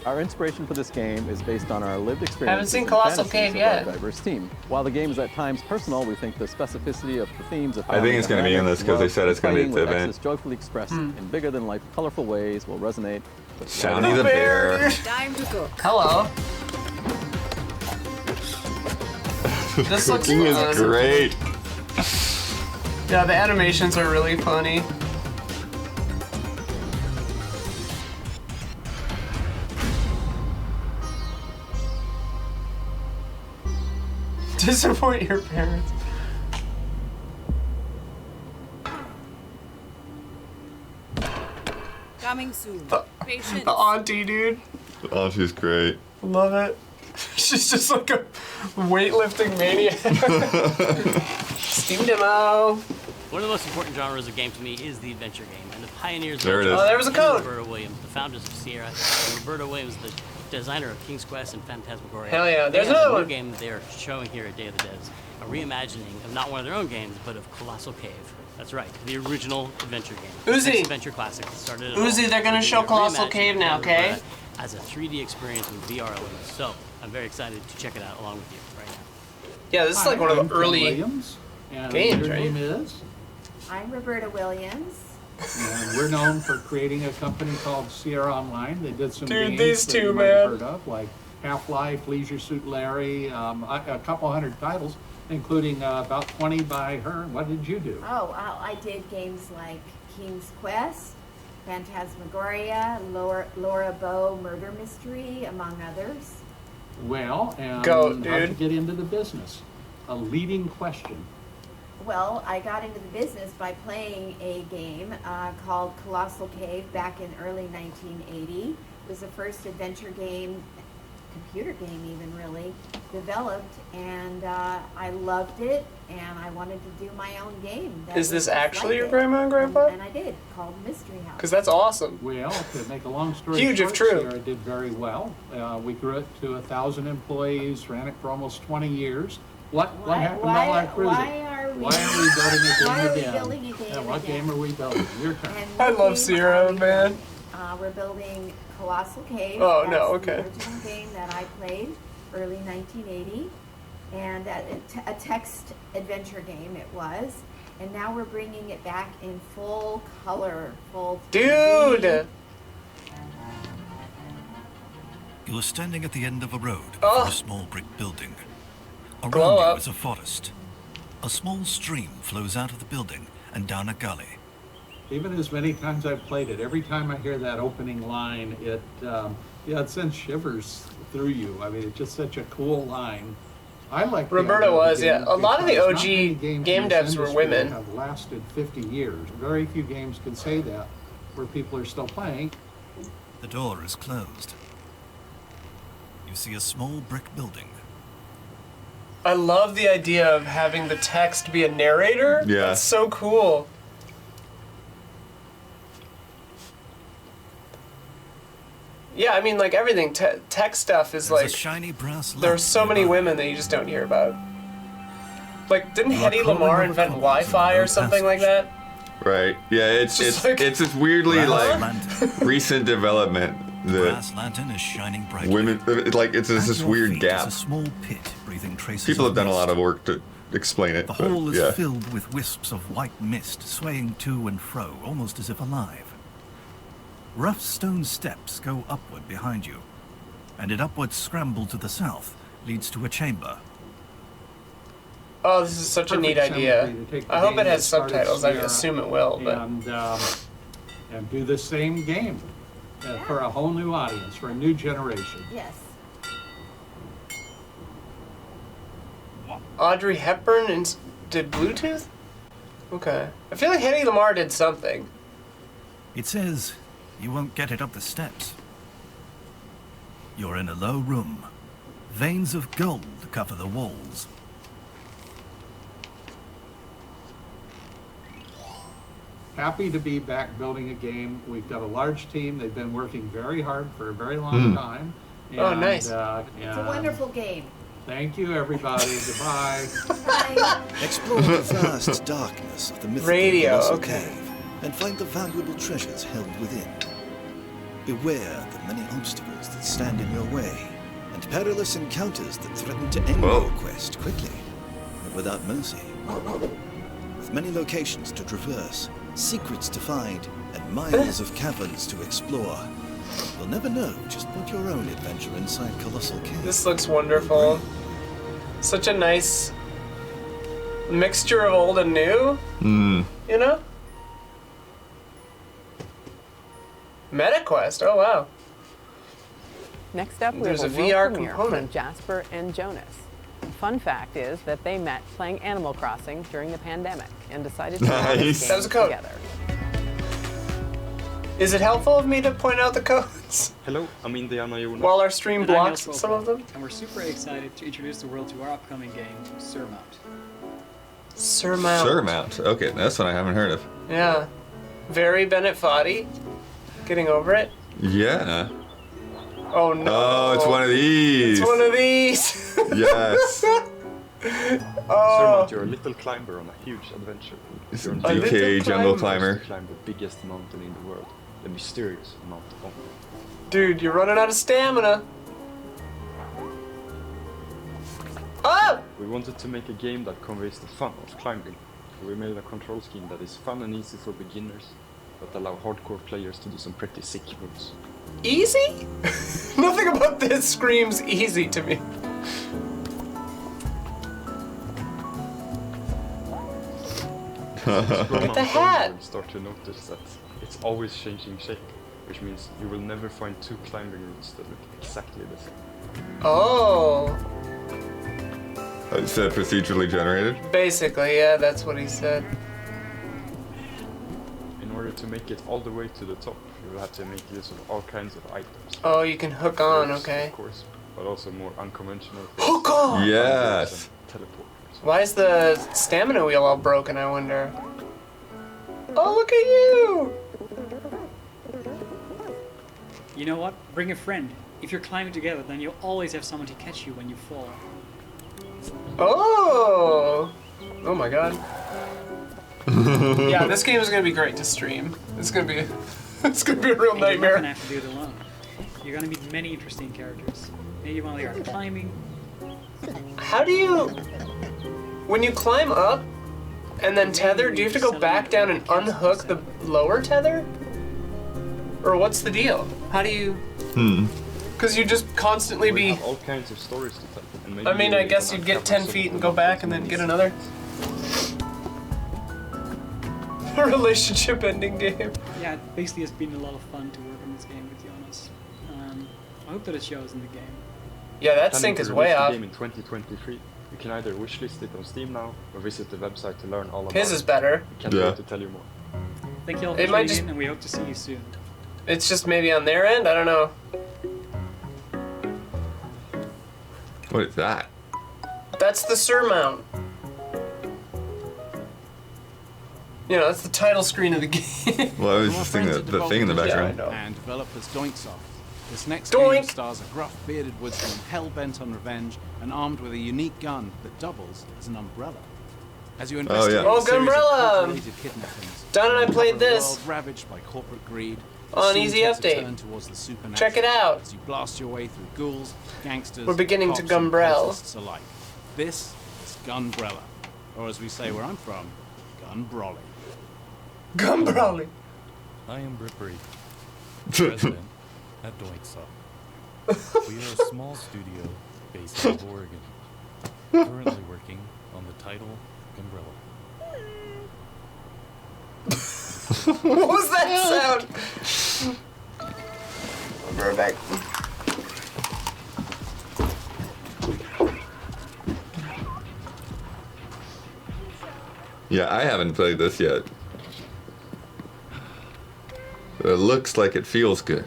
Our inspiration for this game is based on our lived experiences seen and Colossal fantasies Cave of yet. our diverse team. While the game is at times personal, we think the specificity of the themes of I think it's gonna be in this 'cause they said it's gonna be at the event. Exes joyfully expressed in bigger-than-life, colorful ways will resonate with Soundy the Bear. Time to cook. Hello. This looks Cooking is fun. great. Yeah, the animations are really funny. Disappoint your parents. Coming soon. Patience. The auntie, dude. Oh, she's great. Love it. She's just like a weightlifting maniac. Steam demo. One of the most important genres of game to me is the adventure game, and the pioneers There of it is. Oh, there was a code. Roberta Williams, the founders of Sierra, and Roberta Williams, the designer of King's Quest and Phantasmagoria. Hell yeah, They there's have another a new one. game that they're showing here at Day of the Devs, a reimagining of not one of their own games, but of Colossal Cave. That's right, the original adventure game. Uzi. Next adventure classic that started it all. Uzi, they're gonna They're show Colossal reimagining Cave now, Roberta okay? As a 3D experience with VR elements. So I'm very excited to check it out along with you right now. Yeah, this is like one of I'm the Tim early Williams, and games, your right? name is? I'm Roberta Williams. And we're known for creating a company called Sierra Online. They did some Dude, games these that two, you might have man. heard of, like Half-Life, Leisure Suit Larry, a couple hundred titles, including about 20 by her. What did you do? Oh, I did games like King's Quest, Phantasmagoria, Laura Bow Murder Mystery, among others. Well, and Go, how'd you dude. get into the business? A leading question. Well, I got into the business by playing a game called Colossal Cave back in early 1980. It was the first adventure game, computer game even really, developed, and I loved it, and I wanted to do my own game. that Is was this just actually like your it. grandma and grandpa? And I did, called Mystery House. Because that's awesome. Well, to make a long story Huge if short, true. Sierra did very well. We grew it to 1,000 employees, ran it for almost 20 years. What happened to Live Cruising? Why are we building a game why are we again? building a game Yeah, what again? game are we building? Your turn. And I what love game Sierra, are we man. building? We're building Colossal Cave. Oh, That's no, okay. The original game that I played early 1980, and a text adventure game it was. And now we're bringing it back in full color, full 3D. Dude! You are standing at the end of a road Oh. for a small brick building. Around Glow you up. is a forest. A small stream flows out of the building and down a gully. Even as many times I've played it, every time I hear that opening line, it sends shivers through you. I mean, it's just such a cool line. I like the Roberta idea of was, the yeah. game A lot of the because OG not many games game in this devs were industry women. Have lasted 50 years. Very few games can say that, where people are still playing. The door is closed. You see a small brick building. I love the idea of having the text be a narrator. Yeah. That's so cool. Yeah, I mean, like everything, tech stuff is There's like. a shiny brass lamp There are so many women that you just don't hear about. Like, didn't Hedy Lamarr invent Wi-Fi or something like that? Right. Yeah, it's this weirdly recent development that Brass lantern is shining brightly. women it's this weird gap. A small pit breathing traces People of have done a mist. lot of work to explain it. The but hall is yeah. filled with wisps of white mist swaying to and fro, almost as if alive. Rough stone steps go upward behind you, and an upward scramble to the south leads to a chamber. Oh, this is such a neat idea. I hope it has subtitles. I assume it will, but. And do the same game for a whole new audience, for a new generation. Yes. Audrey Hepburn did Bluetooth? Okay. I feel like Hedy Lamarr did something. It says you won't get it up the steps. You're in a low room. Veins of gold cover the walls. Happy to be back building a game. We've got a large team. They've been working very hard for a very long time. And, Oh, nice. It's a wonderful game. Thank you, everybody. Goodbye. Explore the vast darkness of the mythical Radio, Colossal okay. Cave and find the valuable treasures held within. Beware the many obstacles that stand in your way and perilous encounters that threaten to end your quest quickly, but without mercy. With many locations to traverse, secrets to find, and miles of caverns to explore, you'll never know just what your own adventure inside Colossal Cave. This looks wonderful. Such a nice mixture of old and new, you know? MetaQuest, oh wow. Next up, we There's have a a world VR premiere component. from Jasper and Jonas. Fun fact is that they met playing Animal Crossing during the pandemic and decided to play this game That was a code. together. Is it helpful of me to point out the codes? Hello, I'm Indiana Jonas. While our stream And I'm blocks Niels some of them? And we're super excited to introduce the world to our upcoming game, SurMount. SurMount. SurMount. Okay, that's one I haven't heard of. Yeah. Very Bennett Foddy. Getting over it? Yeah. Oh no. Oh, it's one of these. It's one of these. Yes. Oh. SurMount, you're a little climber on a huge adventure. It's You're on a the DK jungle climber. to climb the biggest mountain in the world, the mysterious Mount Omni. Dude, you're running out of stamina. Oh! We wanted to make a game that conveys the fun of climbing. So we made a control scheme that is fun and easy for beginners, but allow hardcore players to do some pretty sick moves. Easy? Nothing about this screams easy to me. Get the hat! You'll start to notice that it's always changing shape, which means you will never find two climbing routes that look exactly the same. Oh. It's procedurally generated. Basically, yeah, that's what he said. In order to make it all the way to the top, you will have to make use of all kinds of items. Oh, you can hook on, Ropes, okay. Of course, but also more unconventional things. Hook on! Yes. Teleport. Why is the stamina wheel all broken, I wonder? Oh, look at you! You know what? Bring a friend. If you're climbing together, then you'll always have someone to catch you when you fall. Oh! Oh my god. Yeah, this game is gonna be great to stream. It's gonna be it's gonna be a real And nightmare. You're not gonna have to do it alone. You're gonna meet many interesting characters. Maybe while you're climbing. How do you... When you climb up and then tether, do you have to go back down and unhook the lower tether? Or what's the deal? How do you... Because you just constantly We be... have all kinds of stories to tell. And maybe I mean, you I will guess you'd get uncover 10 some feet of and the go back and then get another. A relationship ending game. Yeah, it basically has been a lot of fun to work on this game with Jonas. I hope that it shows in the game. Yeah, that Planning sync to is release way the off. game in 2023. You can either wishlist it on Steam now or visit the website to learn all about His it. is better. Can't wait to tell you more. Thank you all for It might tuning just- in, and we hope to see you soon. It's just maybe on their end? I don't know. What is that? That's the SurMount. You know, that's the title screen of the game. Well, I was just thinking the thing in the background. And developers Doinksoft. This next Doink. game stars a gruff, bearded woodsman hell-bent on revenge and armed with a unique gun that doubles as an umbrella. As you investigate Oh, a series of Gunbrella! calculated kidnappings, Don and I you played uncover a this. world ravaged by corporate greed. On soon Easy takes a Update. turn towards the supernatural Check it out. As you blast your way through ghouls, gangsters, We're beginning to cops, and Gunbrella. cultists alike. This is Gunbrella, or as we say where I'm from, Gunbrolly. Gunbrella. I am Britt Brady, president at Doinksoft. We are a small studio based out of Oregon, currently working on the title Gunbrella. What was that sound? I'll be right back. Yeah, I haven't played this yet. But it looks like it feels good.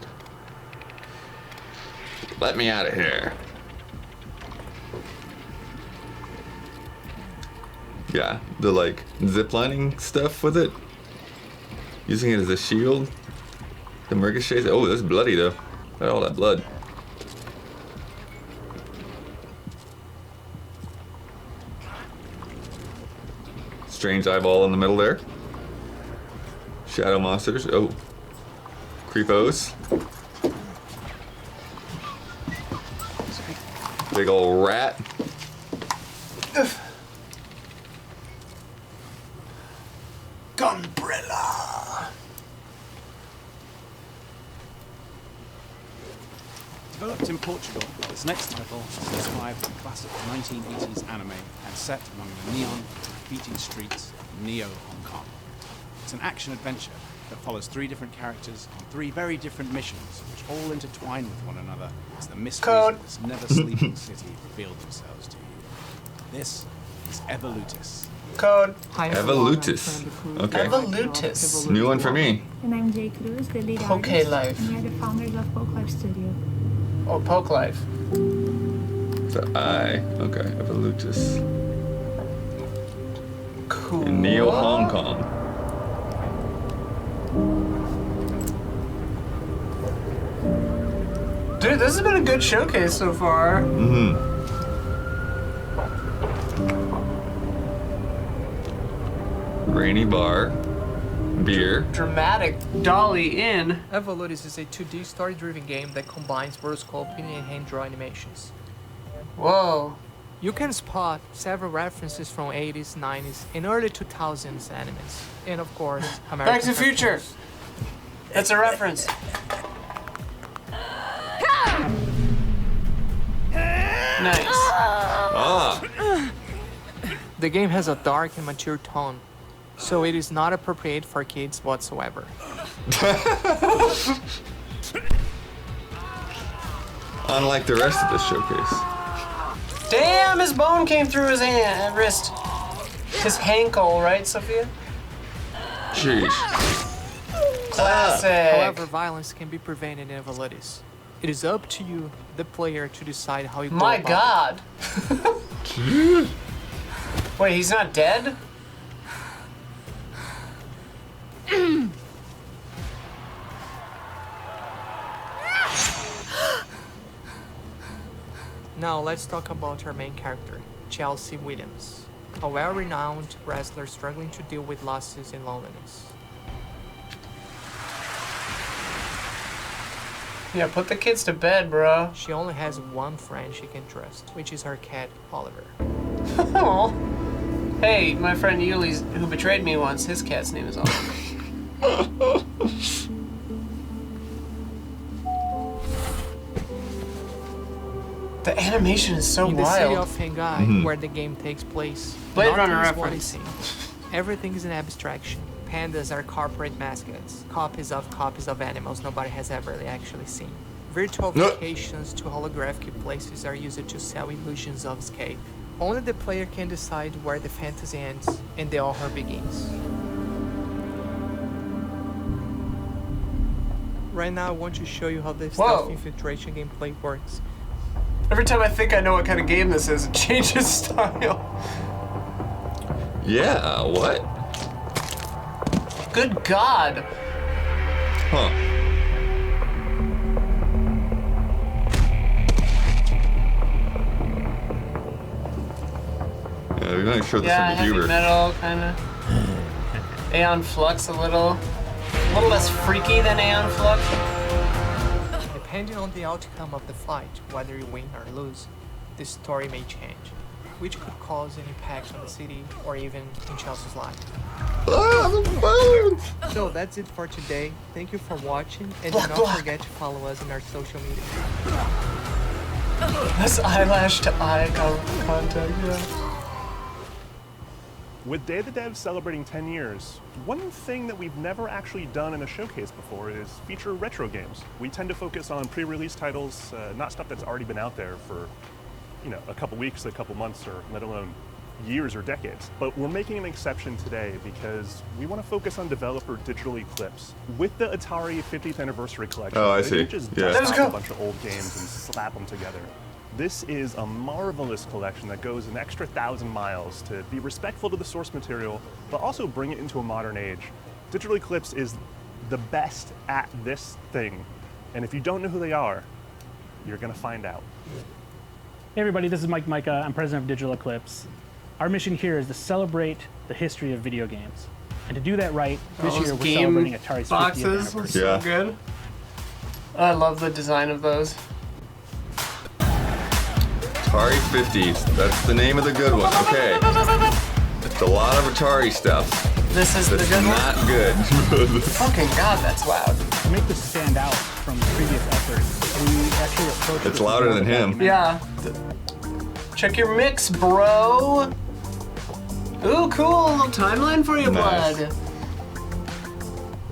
Let me out of here. Yeah, the like ziplining stuff with it. Using it as a shield. The ricochets. Oh, that's bloody though. Look at all that blood. Strange eyeball in the middle there. Shadow monsters. Oh. Creepos. Big ol' rat. Gunbrella. Developed in Portugal, this next title is inspired by classic 1980s anime and set among the neon, graffiti streets of Neo Hong Kong. It's an action-adventure that follows 3 different characters on 3 very different missions, which all intertwine with one another as the mysteries of this never-sleeping city reveal themselves to you. This is Evolutis. Code. Evolutis. Okay. Evolutis. New one for me. And I'm Jay Cruz, the lead Poke artist, Life. and we're the founders of Poke Life Studio. Oh, Poke Life. The eye. Okay. Evolutis. Cool. In Neo Hong Kong. Dude, this has been a good showcase so far. Mm-hmm. Rainy bar. Beer. Dramatic Dolly Inn. Evolutis is a 2D story-driven game that combines rotoscoping and hand-drawn animations. Whoa. You can spot several references from 80s, 90s, and early 2000s animes. And of course, American Back to the Future. cartoons. It's a reference. Nice. Ah. The game has a dark and mature tone, so it is not appropriate for kids whatsoever. Unlike the rest of the showcase. Damn, his bone came through his hand, wrist. His hankle, right, Sophia? Jeez. Classic. However, violence can be prevented in Evolutis. It is up to you, the player, to decide how you go My about God. Wait, he's not dead? Now let's talk about our main character, Chelsea Williams, a well-renowned wrestler struggling to deal with losses and loneliness. Yeah, put the kids to bed, bro. She only has one friend she can trust, which is her cat, Oliver. Oh. Hey, my friend Yuli's, who betrayed me once, his cat's name is Oliver. The animation is so In the city wild. of Shanghai, where the game takes place, Blade nothing Runner is what reference. it seems. Everything is an abstraction. Pandas are corporate mascots, copies of animals nobody has ever actually seen. Virtual vacations to holographic places are used to sell illusions of escape. Only the player can decide where the fantasy ends and the horror begins. Right now I want to show you how the stealth infiltration gameplay works. Every time I think I know what kind of game this is, it changes style. Yeah, what? Good God. Huh. Yeah, we're gonna show this Yeah, in the heavy Huber. metal, kind of. Aeon Flux a little less freaky than Aeon Flux. Depending on the outcome of the fight, whether you win or lose, the story may change, which could cause an impact on the city or even in Chelsea's life. So that's it for today. Thank you for watching, and do not forget to follow us on our social media. This eyelash to eye contact, yeah. With Day of the Devs celebrating 10 years, one thing that we've never actually done in a showcase before is feature retro games. We tend to focus on pre-release titles, not stuff that's already been out there for, a couple weeks, a couple months, or let alone years or decades. But we're making an exception today because we want to focus on developer digital eclipse. With the Atari 50th anniversary collection, Oh, I they see. didn't just Yeah. dust off a bunch of old games and slap them together. This is a marvelous collection that goes an extra 1,000 miles to be respectful to the source material, but also bring it into a modern age. Digital Eclipse is the best at this thing, and if you don't know who they are, you're gonna find out. Hey everybody, this is Mike Micah. I'm president of Digital Eclipse. Our mission here is to celebrate the history of video games. And to do that right, this year we're celebrating Atari's 50th boxes anniversary. are so good. I love the design of those. Atari 50s. That's the name of the good one. Okay. It's a lot of Atari stuff. This is That's the good not good. Fucking God, that's loud. To make this stand out from previous efforts, we actually approached It's this louder with than him. Yeah. Check your mix, bro. Ooh, cool. Little timeline for you, Nice. bud.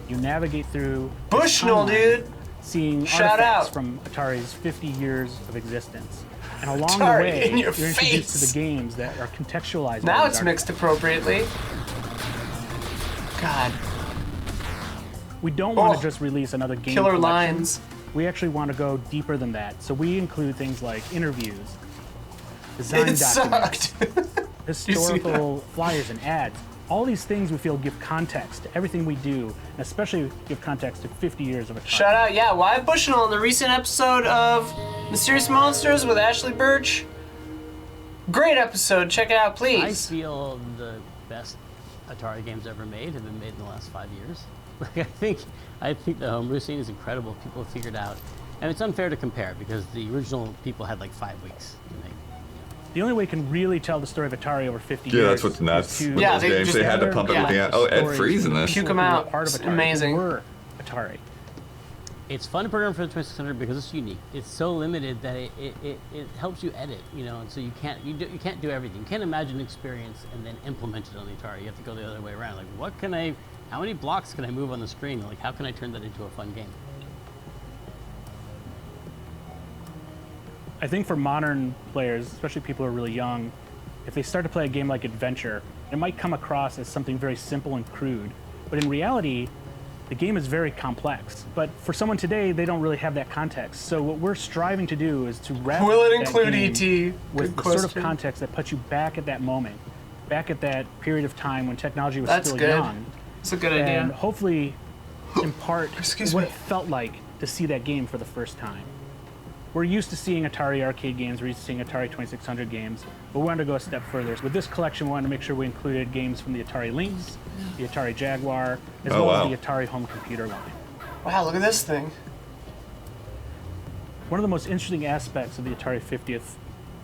You navigate through Bushnell, this timeline, dude. seeing Shout artifacts out. from Atari's 50 years of existence. And along Atari the way, in your you're introduced face. to the games that are contextualized. Now by it's these mixed appropriately. God. We don't want to just release another game Killer collection. lines. We actually want to go deeper than that. So we include things like interviews, design It documents, sucked. historical flyers and ads. All these things we feel give context to everything we do, and especially give context to 50 years of Atari. Shout out, yeah, Wyatt Bushnell in the recent episode of Mysterious Monsters with Ashley Birch. Great episode. Check it out, I please. feel the best Atari games ever made have been made in the last 5 years. Like I think the homebrew scene is incredible. People have figured out, and it's unfair to compare because the original people had like 5 weeks to make. The only way you can really tell the story of Atari over 50 Yeah, years. that's what's nuts is to with those games. They had to pump everything out. Oh, Ed Freeze in this. Puke 'em out. Part of It's Atari, amazing. who were Atari. It's fun to program for the 2600 because it's unique. It's so limited that it helps you edit, and so you can't do everything. You can't imagine an experience and then implement it on the Atari. You have to go the other way around. Like, how many blocks can I move on the screen? Like, how can I turn that into a fun game? I think for modern players, especially people who are really young, if they start to play a game like Adventure, it might come across as something very simple and crude. But in reality, the game is very complex. But for someone today, they don't really have that context. So what we're striving to do is to wrap Will it that include game E.T.? with Good the sort of question. context that puts you back at that moment, back at that period of time when technology was That's still good. young. That's a good and idea. hopefully impart Excuse what me. it felt like to see that game for the first time. We're used to seeing Atari arcade games, we're used to seeing Atari 2600 games, but we wanted to go a step further. So with this collection, we wanted to make sure we included games from the Atari Lynx, the Atari Jaguar, as Oh, well wow. as the Atari home computer line. Wow, look at this thing. One of the most interesting aspects of the Atari 50th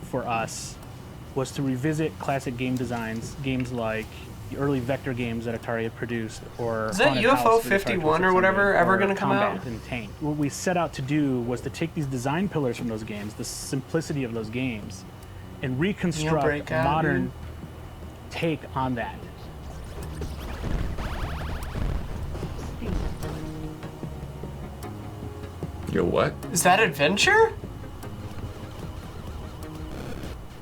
for us was to revisit classic game designs, games like the early vector games that Atari had produced, or Is that Haunted UFO House for the Atari 51 or whatever 2600, ever or gonna come Combat out? and Tank. What we set out to do was to take these design pillars from those games, the simplicity of those games, and reconstruct break a out, modern dude. take on that. Yo, what? Is that Adventure?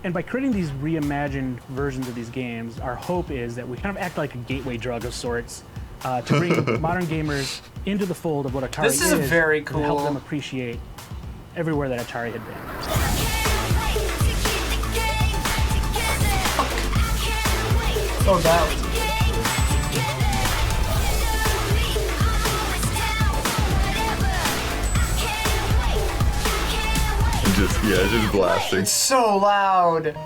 And by creating these reimagined versions of these games, our hope is that we kind of act like a gateway drug of sorts to bring modern gamers into the fold of what Atari This is very and help cool. them appreciate everywhere that Atari had been. Oh, that was just blasting. It's so loud.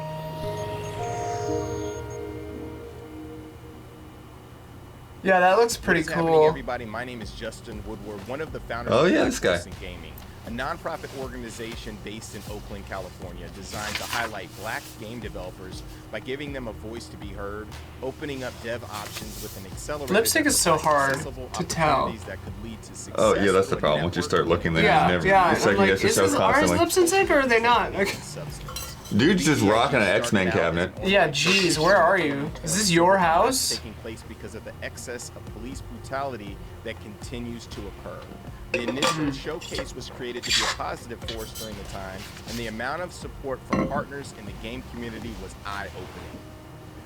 Yeah, that looks pretty What's happening, cool. everybody? My name is Justin Woodward, one of the founders Oh, of yeah, Black this guy. Voice in Gaming, a nonprofit organization based in Oakland, California, designed to highlight black game developers by giving them a voice to be heard, opening up dev options with an accelerator. Lip sync is so hard to tell. That could lead to success. Oh yeah, that's the problem. Once you start looking, then Yeah, you never. yeah. It's I'm like like, you have to is show this ours constantly. lip sync or are they not? Like, Dude's just rocking an X-Men cabinet. yeah, geez, where are you? Is this your house? Taking place because of the excess of police brutality that continues to occur. The initial showcase was created to be a positive force during the time, and the amount of support from partners in the game community was eye-opening.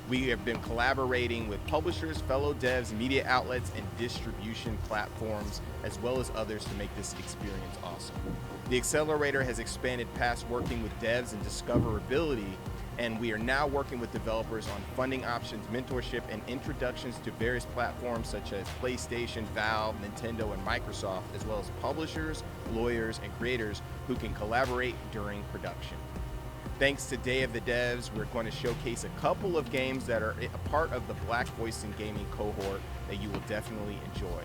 We have been collaborating with publishers, fellow devs, media outlets, and distribution platforms, as well as others to make this experience awesome. The accelerator has expanded past working with devs and discoverability, and we are now working with developers on funding options, mentorship, and introductions to various platforms such as PlayStation, Valve, Nintendo, and Microsoft, as well as publishers, lawyers, and creators who can collaborate during production. Thanks to Day of the Devs, we're going to showcase a couple of games that are a part of the Black Voice in Gaming cohort that you will definitely enjoy.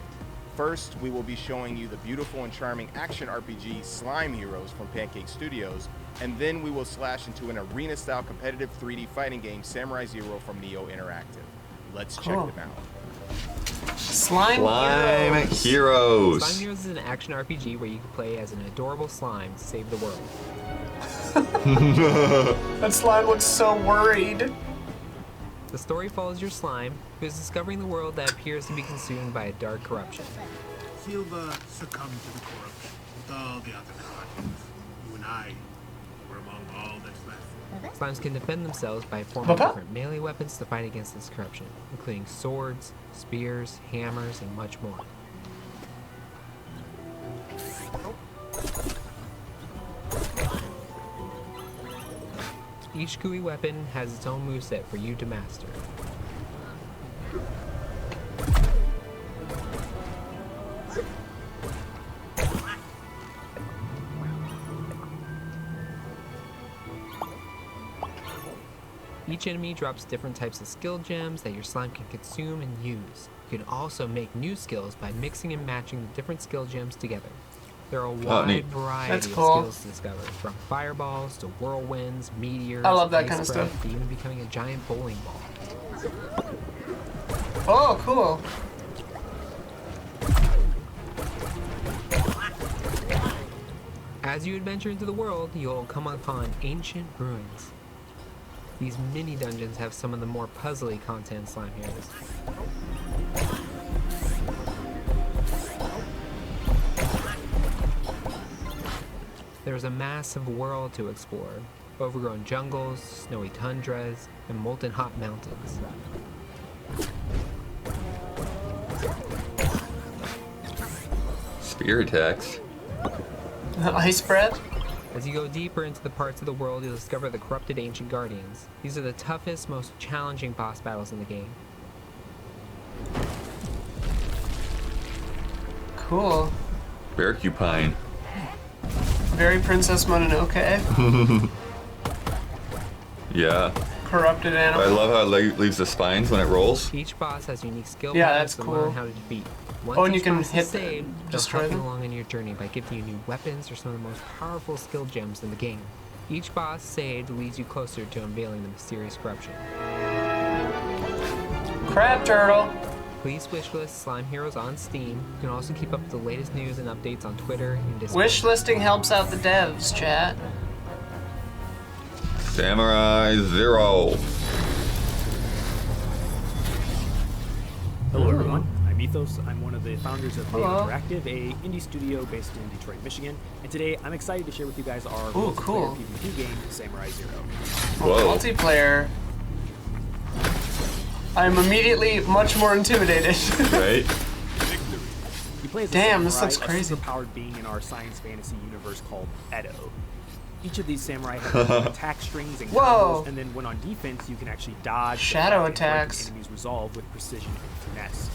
First, we will be showing you the beautiful and charming action RPG Slime Heroes from Pancake Studios, and then we will slash into an arena-style competitive 3D fighting game, Samurai Zero from Neo Interactive. Let's check Cool. them out. Slime Heroes. Slime Heroes is an action RPG where you can play as an adorable slime to save the world. That slime looks so worried. The story follows your slime, who is discovering the world that appears to be consumed by a dark corruption. Silva succumbed to the corruption with all the other guardians. You and I were among all that's left. Slimes can defend themselves by forming different melee weapons to fight against this corruption, including swords, spears, hammers, and much more. Each GUI weapon has its own moveset for you to master. Each enemy drops different types of skill gems that your slime can consume and use. You can also make new skills by mixing and matching the different skill gems together. There are a wide variety of skills to discover, from fireballs to whirlwinds, meteors, I love that ice kind of breath, stuff. to even becoming a giant bowling ball. Oh, cool. As you adventure into the world, you'll come upon ancient ruins. These mini dungeons have some of the more puzzly content Slime Heroes. There's a massive world to explore, overgrown jungles, snowy tundras, and molten hot mountains. Spear attacks. Ice breath? As you go deeper into the parts of the world, you'll discover the corrupted ancient guardians. These are the toughest, most challenging boss battles in the game. Cool. Bearcupine. Very Princess Mononoke. Yeah. Corrupted animal. I love how it leaves the spines when it rolls. Each boss has unique skill Yeah, points that's to cool. learn how to defeat. Once Oh, and you each can boss is hit saved, they'll destroy help you them? along in your journey by giving you new weapons or some of the most powerful skill gems in the game. Each boss saved leads you closer to unveiling the mysterious corruption. Crab turtle. Please wishlist Slime Heroes on Steam. You can also keep up with the latest news and updates on Twitter and Discord. Wish listing helps out the devs, chat. Samurai Zero. Hello everyone, I'm Ethos. I'm one of the founders of Neo Hello. Interactive, a indie studio based in Detroit, Michigan. And today I'm excited to share with you guys our Ooh, multiplayer cool. PvP game, Samurai Zero. Whoa. Multiplayer. I'm immediately much more intimidated. Right? You play as a Damn, this samurai, looks crazy. a superpowered being in our science fantasy universe called Edo. Each of these samurai have attack strings and Whoa. combos, and then when on defense, you can actually dodge, Shadow deflect, and break attacks. the enemy's resolve with precision and finesse.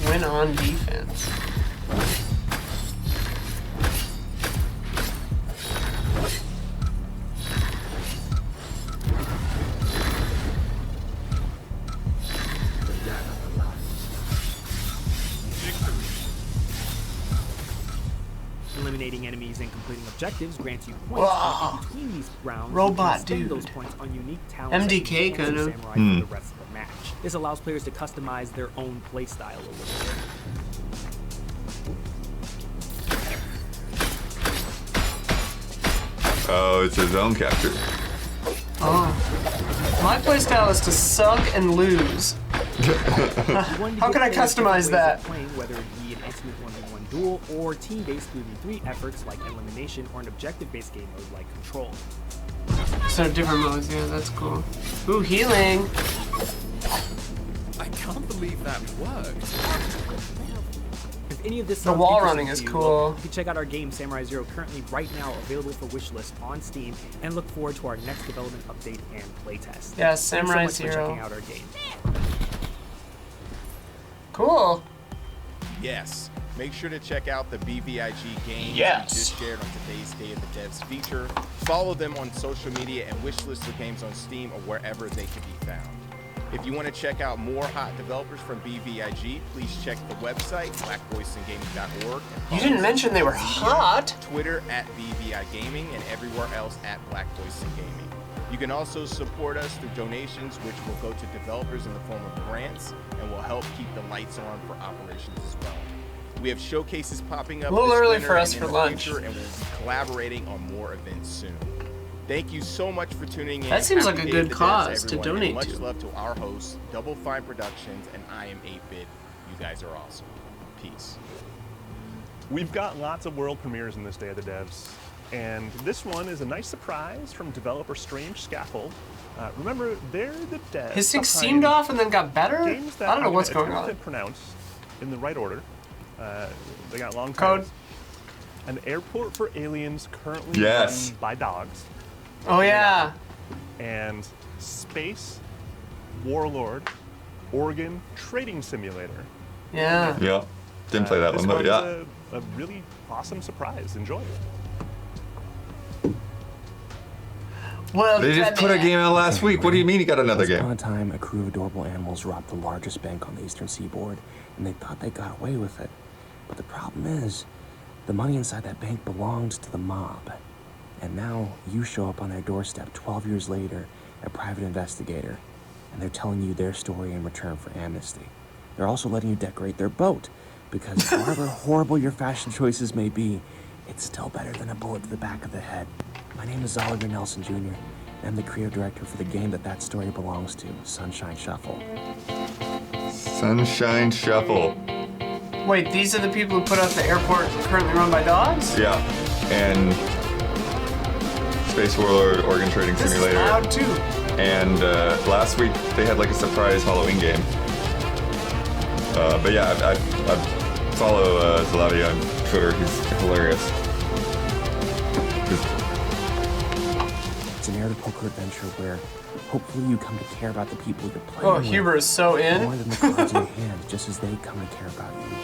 When on defense. Eliminating enemies and completing objectives grants you points Whoa. and between these rounds. Robot you can spend dude. those points on unique talents that MDK enhance your could've. samurai for the rest of the match. This allows players to customize their own playstyle a little bit. Oh, it's a zone capture. Oh. My playstyle is to suck and lose. How can I customize that? Playing, whether it be an intimate 1v1 duel or team-based 3v3 efforts like elimination or an objective-based game mode like Control. So different modes, yeah, that's cool. Ooh, healing. I can't believe that worked. If any of this The sounds wall interesting running to is you, cool. You can check out our game Samurai Zero, currently right now available for wishlist on Steam, and look forward to our next development update and playtest. Yeah, Thanks Samurai so much Zero. for checking out our game. Cool. Yes. Make sure to check out the BVIG games Yes. we just shared on today's State of the Devs feature. Follow them on social media and wishlist their games on Steam or wherever they can be found. If you want to check out more hot developers from BVIG, please check the website, blackvoiceandgaming.org. You didn't mention they were hot. Twitter at BVI Gaming and everywhere else at Black Voice and Gaming. You can also support us through donations, which will go to developers in the form of grants and will help keep the lights on for operations as well. We have showcases popping up A little this early winter for us and in for the lunch. future, and we'll be collaborating on more events soon. Thank you so much for tuning in. That seems Happy like a Day of good the Devs, cause to everyone, and donate much to. love to our hosts, Double Fine Productions, and I Am 8-Bit. You guys are awesome. Peace. We've got lots of world premieres in this Day of the Devs, and this one is a nice surprise from developer Strange Scaffold. Remember, they're the devs. His thing behind seemed off and then got better? games that I don't know I'm what's gonna going attempt on. to pronounce in the right order. They got long Code. titles. An airport for aliens currently Yes. run by dogs. Oh yeah. And Space Warlord Oregon Trading Simulator. Yeah. Yeah. Didn't play that This one, but one's yeah. a really awesome surprise. Enjoy. Well, They just put a game out last week. What do you mean you got another Once upon game? a time, a crew of adorable animals robbed the largest bank on the eastern seaboard, and they thought they got away with it. But the problem is, the money inside that bank belonged to the mob. And now you show up on their doorstep 12 years later, a private investigator, and they're telling you their story in return for amnesty. They're also letting you decorate their boat, because however horrible your fashion choices may be, it's still better than a bullet to the back of the head. My name is Oliver Nelson Jr., and I'm the creative director for the game that story belongs to, Sunshine Shuffle. Sunshine Shuffle. Wait, these are the people who put out the airport currently run by dogs? Yeah. And Space Warlord Oregon Trading This Simulator. is loud too. And last week they had like a surprise Halloween game. But yeah, I follow Zalavi on Twitter. He's hilarious. It's a narrative poker adventure where hopefully you come to care about the people you're playing Oh, with Huber is so in. more than the cards in your hand, just as they come to care about you.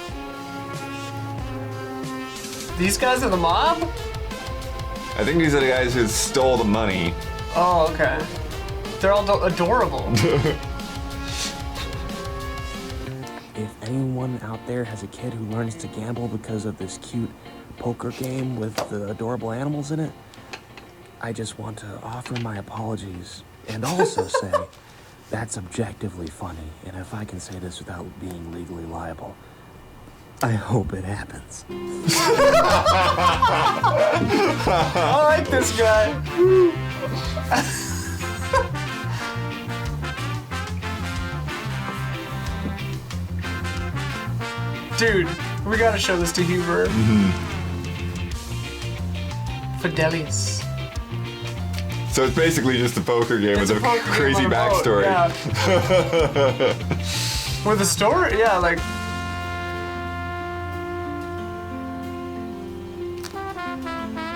These guys are the mob? I think these are the guys who stole the money. Oh, okay. They're all adorable. If anyone out there has a kid who learns to gamble because of this cute poker game with the adorable animals in it, I just want to offer my apologies and also say that's objectively funny, and if I can say this without being legally liable, I hope it happens. I like this guy. Dude, we gotta show this to Huber. Fidelius. So it's basically just a poker game It's with a a poker game crazy on a boat, backstory. With a story? Yeah, like.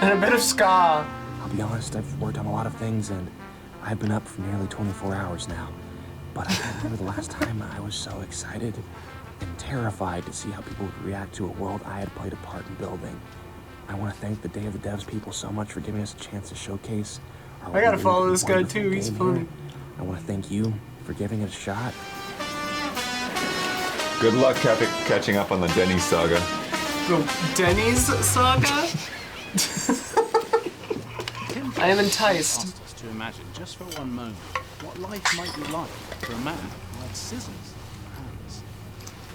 And a bit of ska. I'll be honest, I've worked on a lot of things, and I've been up for nearly 24 hours now. But I can't remember the last time I was so excited and terrified to see how people would react to a world I had played a part in building. I want to thank the Day of the Devs people so much for giving us a chance to showcase our I gotta really follow this guy wonderful too, he's game funny. here. I want to thank you for giving it a shot. Good luck catching up on the Denny's saga. The Denny's saga? I am enticed. Asked us to imagine, just for one moment, what life might be like for a man who had scissors in hands.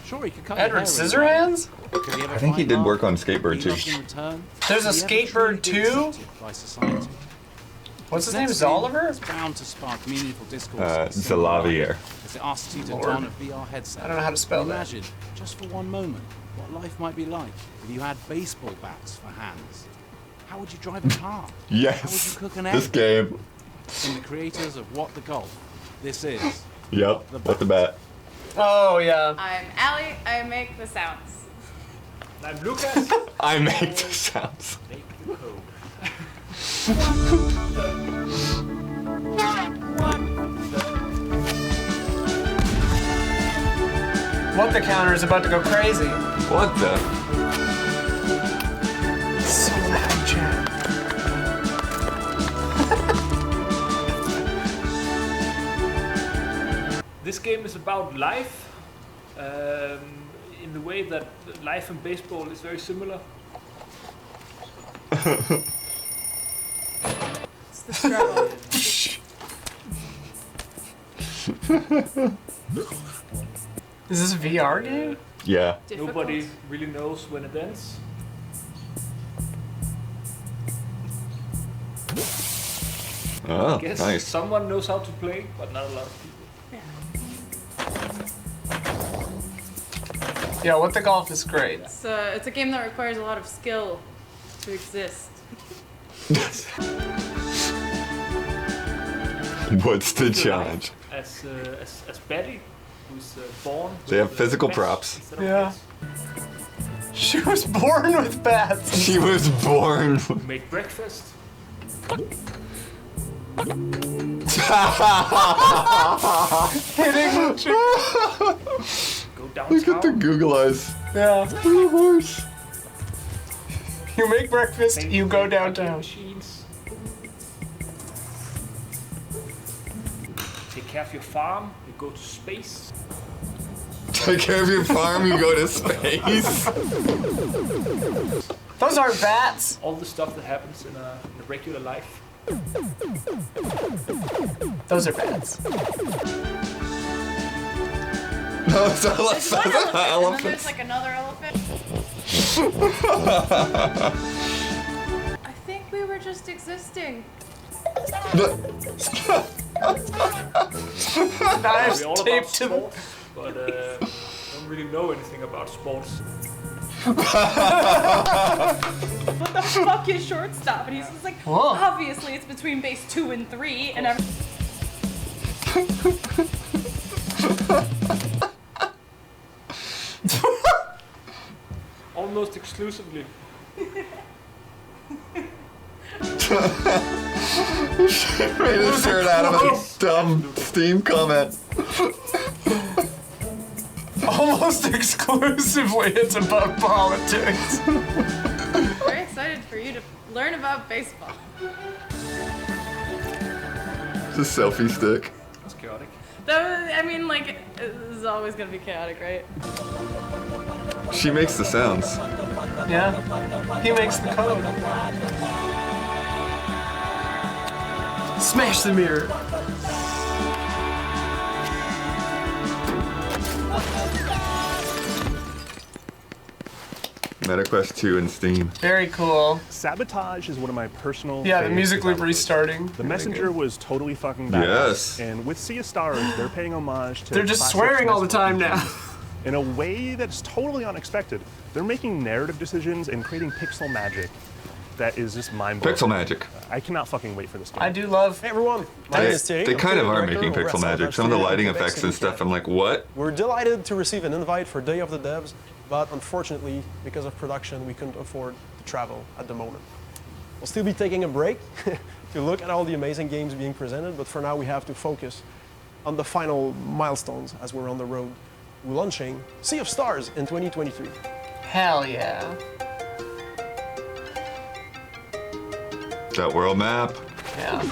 Sure, he could cut your hair Edward really Scissorhands? well. Could he ever I think he find did love? work on Skatebird too. Loved in return? There's a Could he ever truly Skatebird be 2? accepted by society? What's his The name? next scene Oliver? is bound to spark meaningful discourse. Zalavier. As it asks you to Lord. don a VR headset. I don't know how to spell that. Imagine, just for one moment, what life might be like if you had baseball bats for hands. How would you drive a car? How would Yes. you cook an This egg? game. From the creators of What the Golf, this is Yep. What the bat? Oh, yeah. I'm Allie. I make the sounds. I'm Lucas. I make the sounds. Make the code. What the counter is about to go crazy. What the? So loud, chat. This game is about life, in the way that life and baseball is very similar. It's the struggle. Is this a VR game? Yeah. Nobody really knows when it ends. Oh, I guess nice. someone knows how to play, but not a lot of people. Yeah, What the Golf is great. It's a game that requires a lot of skill to exist. What's the challenge? As Betty, who's born. They have with, physical bats props. instead of Yeah. bats. She was born with bats. She was born. Make breakfast. Hitting the Go downtown. Look at the Google eyes. Yeah. Little horse. You make breakfast, you go downtown. Machines. Take care of your farm. You go to space. Take care of your farm, you go to space. Those aren't bats. All the stuff that happens in a regular life. Those are bats. No, it's not There's one elephant, and then elephants. there's like another elephant. I think we were just existing. Knives We're all about taped to them. sports, but don't really know anything about sports. What the fuck is shortstop? And he's just like, Whoa. obviously it's between base 2 and 3, and Almost exclusively. Made a shirt out of a dumb Steam comment. Almost exclusively, it's about politics. very excited for you to learn about baseball. It's a selfie stick. That's chaotic. That was, I mean, like, this is always gonna be chaotic, right? She makes the sounds. Yeah. He makes the code. Smash the mirror. MetaQuest 2 in Steam. Very cool. Sabotage is one of my personal Yeah, the faves music loop developers. restarting. The Messenger was totally fucking badass. Yes. And with Sea of Stars, they're paying homage to They're just classic swearing all the NES time now. RPGs in a way that's totally unexpected. They're making narrative decisions and creating pixel magic that is just mind-blowing. Pixel magic. I cannot fucking wait for this game. I do love. Hey everyone, my name is Thierry. They I'm kind of creative are director making over pixel at magic. Montage Some of the Studio in lighting Quebec effects and City, stuff, I'm like, what? We're delighted to receive an invite for Day of the Devs, but unfortunately, because of production, we couldn't afford to travel at the moment. We'll still be taking a break to look at all the amazing games being presented, but for now we have to focus on the final milestones as we're on the road to launching Sea of Stars in 2023. Hell yeah. That world map. Yeah.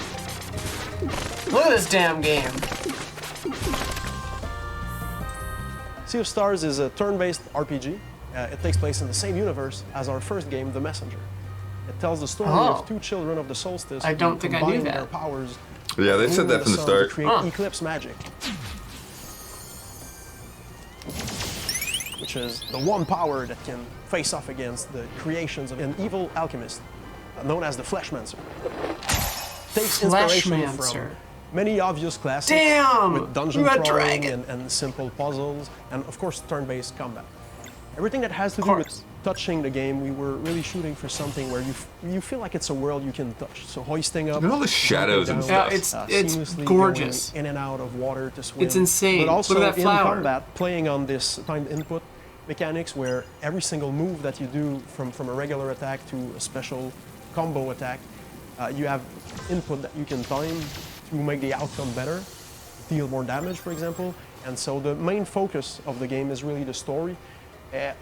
Look at this damn game. Sea of Stars is a turn-based RPG. It takes place in the same universe as our first game, The Messenger. It tells the story of two children of the solstice I don't who think I knew combine that. their powers. Yeah, they said that from the start. To create eclipse magic, which is the one power that can face off against the creations of an evil alchemist known as the Fleshmancer. Takes inspiration from many obvious classics with dungeon crawling and simple puzzles, and of course turn-based combat. Everything that has to do with touching the game, we were really shooting for something where you feel like it's a world you can touch. So hoisting up, look at all the shadows and stuff. Yeah, it's gorgeous. In and out of water to swim. It's insane. But also Look at that in flower. combat, playing on this timed input mechanics where every single move that you do from a regular attack to a special combo attack, you have input that you can time to make the outcome better, deal more damage, for example. And so the main focus of the game is really the story.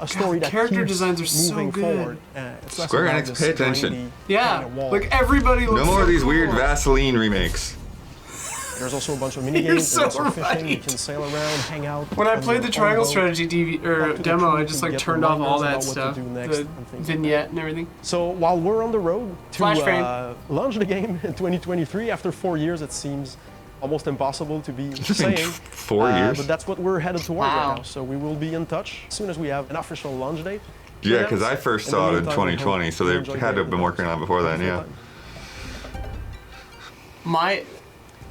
A story that character keeps designs are so moving good. forward. It's less Square about Enix, this pay attention. Yeah, wall. like everybody looks No more so of these cool. weird Vaseline remakes. There's also a bunch of mini You're games. so There's also fishing. right. You can sail around, hang out. When I on played your the Triangle own Strategy demo, I just like turned off all that stuff, the vignette and everything. So while we're on the road Flash frame. to launch the game in 2023, after 4 years, it seems almost impossible to be saying. 4 years? But that's what we're headed towards Wow. right now. So we will be in touch as soon as we have an official launch date. Yeah, because I first saw it in 2020, so they had to have been working on it before then, yeah.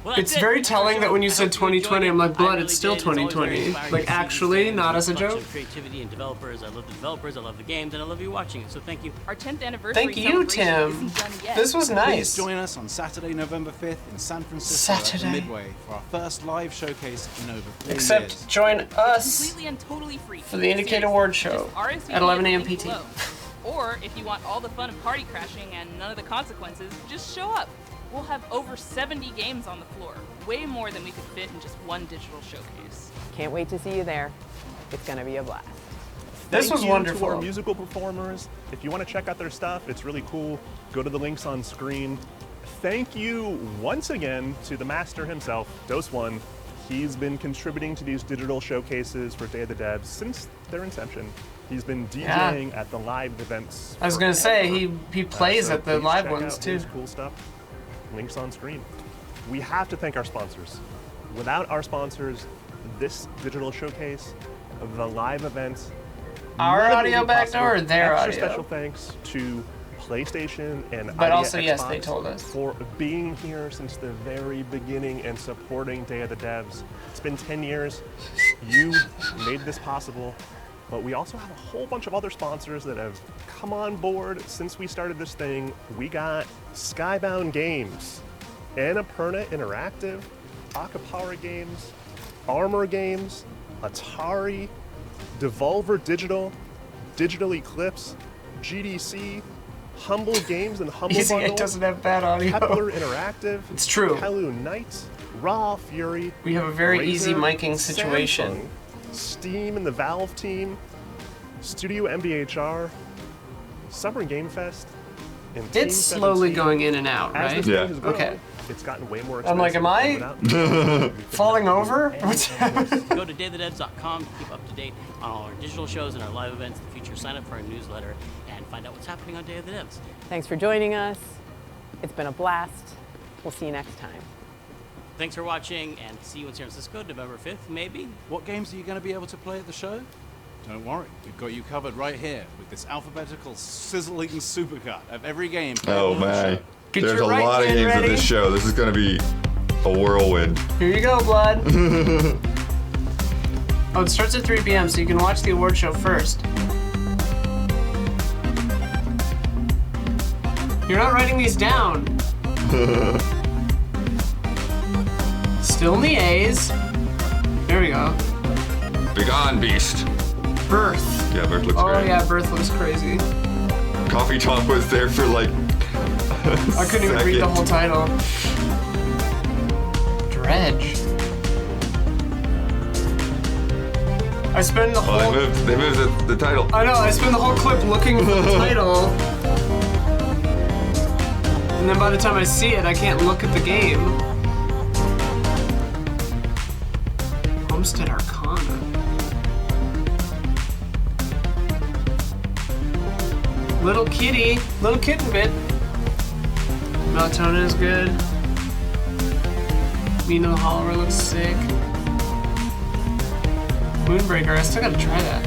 It's very telling that when you said 2020, I'm like, Blood, it's still 2020. Like, actually, not as a joke. Creativity and developers. I love the developers, I love the games, and I love you watching it. So thank you. Our 10th anniversary Thank you, Tim. This was nice. Please join us on Saturday, November 5th in San Francisco at the Midway for our first live showcase in over 4 years. Except join us Completely and totally free for the Indicate Award show RSVP at 11 a.m. link PT. below. Or if you want all the fun of party crashing and none of the consequences, just show up. We'll have over 70 games on the floor, way more than we could fit in just one digital showcase. Can't wait to see you there. It's going to be a blast. This Thank was you wonderful. to our musical performers. If you want to check out their stuff, it's really cool. Go to the links on screen. Thank you once again to the master himself, Dose One. He's been contributing to these digital showcases for Day of the Devs since their inception. He's been DJing at the live events. I was gonna say, he plays so at the please live check ones out too. his cool stuff. Links on screen. We have to thank our sponsors. Without our sponsors, this digital showcase, the live events, Our none of it audio would be back possible. door or their Extra audio? special thanks to PlayStation and But Idea also, yes, they Xbox told us. for being here since the very beginning and supporting Day of the Devs. It's been 10 years. You made this possible. But we also have a whole bunch of other sponsors that have come on board since we started this thing. We got Skybound Games, Annapurna Interactive, Acapara Games, Armor Games, Atari, Devolver Digital, Digital Eclipse, GDC, Humble Games and Humble Easy, Bundle, it doesn't have bad audio. Kepler Interactive, It's true. Hello Knights, Raw Fury. We have a very easy Razer, miking situation. Samsung, Steam and the Valve team, Studio MBHR, Summer Game Fest, and Team It's slowly 17. going in and out, As right? this Yeah. thing has grown, Okay. It's gotten way more I'm expensive. like, am I falling over? What's happening? Go to dayofthedevs.com to keep up to date on all our digital shows and our live events in the future. Sign up for our newsletter and find out what's happening on Day of the Devs. Thanks for joining us. It's been a blast. We'll see you next time. Thanks for watching, and see you in San Francisco, November 5th, maybe. What games are you going to be able to play at the show? Don't worry, we've got you covered right here with this alphabetical sizzling supercut of every game. Oh man, Get there's your a right lot of hand games at ready. this show. This is gonna be a whirlwind. Here you go, Blood. Oh, it starts at 3 p.m., so you can watch the award show first. You're not writing these down. Still in the A's. There we go. Begone, beast. Birth. Yeah, Birth looks Oh great. yeah, Birth looks crazy. Coffee Talk was there for like I couldn't even read the whole title. Dredge. I spend the whole... they moved the title. I know, I spend the whole clip looking for the title. And then by the time I see it, I can't look at the game. Homestead Arcana. Little kitty. Little kitten bit. Melatonin is good. Mina the Hollower looks sick. Moonbreaker, I still gotta try that.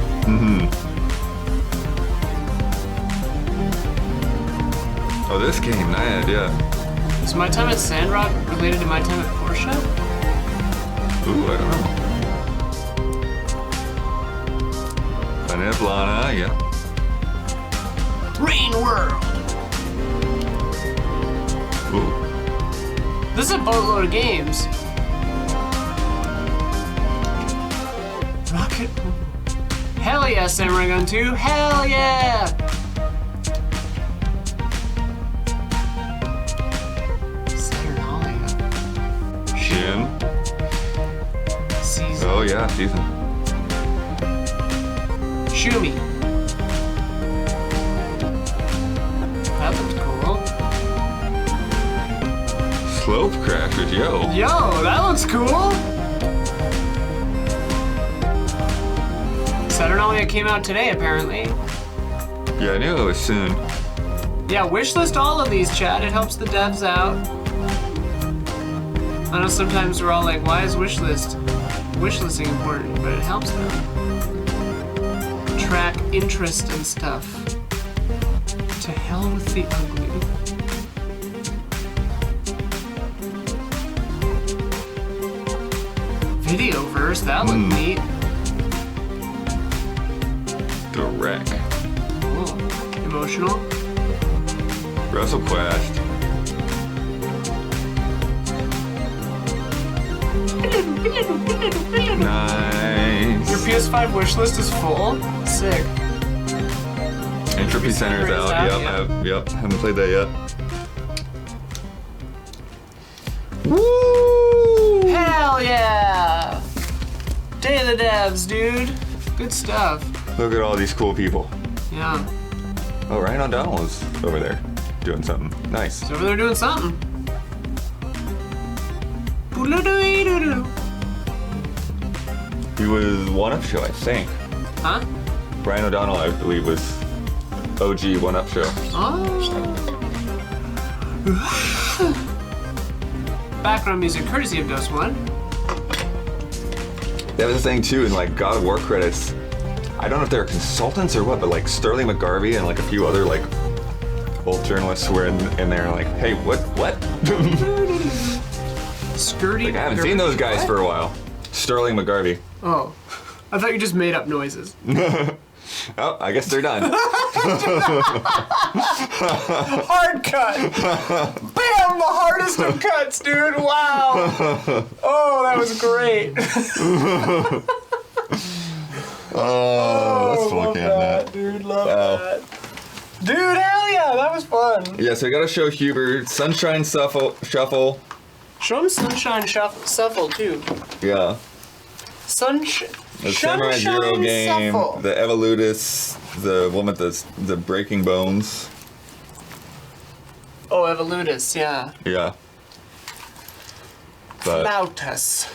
Oh, this game, yeah. Is my time at Sandrock related to my time at Porsche? Ooh, I don't know. Gunbrella, yeah. Rain World! Ooh. This is a boatload of games. Rocket. Hell yeah, Samurai Gun 2. Hell yeah! Saturnalia. Shin. Season. Oh yeah, season. Shumi. That looks cool. Slope Crashers, yo. Yo, that looks cool. Saturnalia came out today, apparently. Yeah, I knew it was soon. Yeah, wishlist all of these, Chad. It helps the devs out. I know sometimes we're all like, why is wishlisting important? But it helps them track interest and stuff. To hell with the ugly. Videoverse, that looked neat. The Wreck. Cool. Emotional. WrestleQuest. Nice. Your PS5 wishlist is full? Sick. Entropy Center's out. Yep. Haven't played that yet. Woo! Hell yeah! Day of the Devs, dude. Good stuff. Look at all these cool people. Yeah. Oh, Ryan O'Donnell is over there doing something. Nice. He's over there doing something. He was One Up Show, I think. Huh? Ryan O'Donnell, I believe, was OG One Up Show. Oh. Background music courtesy of Dose One. That was the thing too in like God of War credits. I don't know if they're consultants or what, but like Sterling McGarvey and like a few other like old journalists were in there like, hey, what? Skirty. Like, I haven't seen those guys for a while. Sterling McGarvey. Oh, I thought you just made up noises. Oh, I guess they're done. Hard cut. Bam! The hardest of cuts, dude. Wow. Oh, that was great. Let's look at that. Dude, love that. Dude, hell yeah, that was fun. Yeah, so I gotta show Hubert Sunshine Shuffle. Show him Sunshine Shuffle too. Yeah. The Samurai Zero game, Shuffle. the Evolutis, the one with the breaking bones. Oh, Evolutis, yeah. Yeah. But Flautas.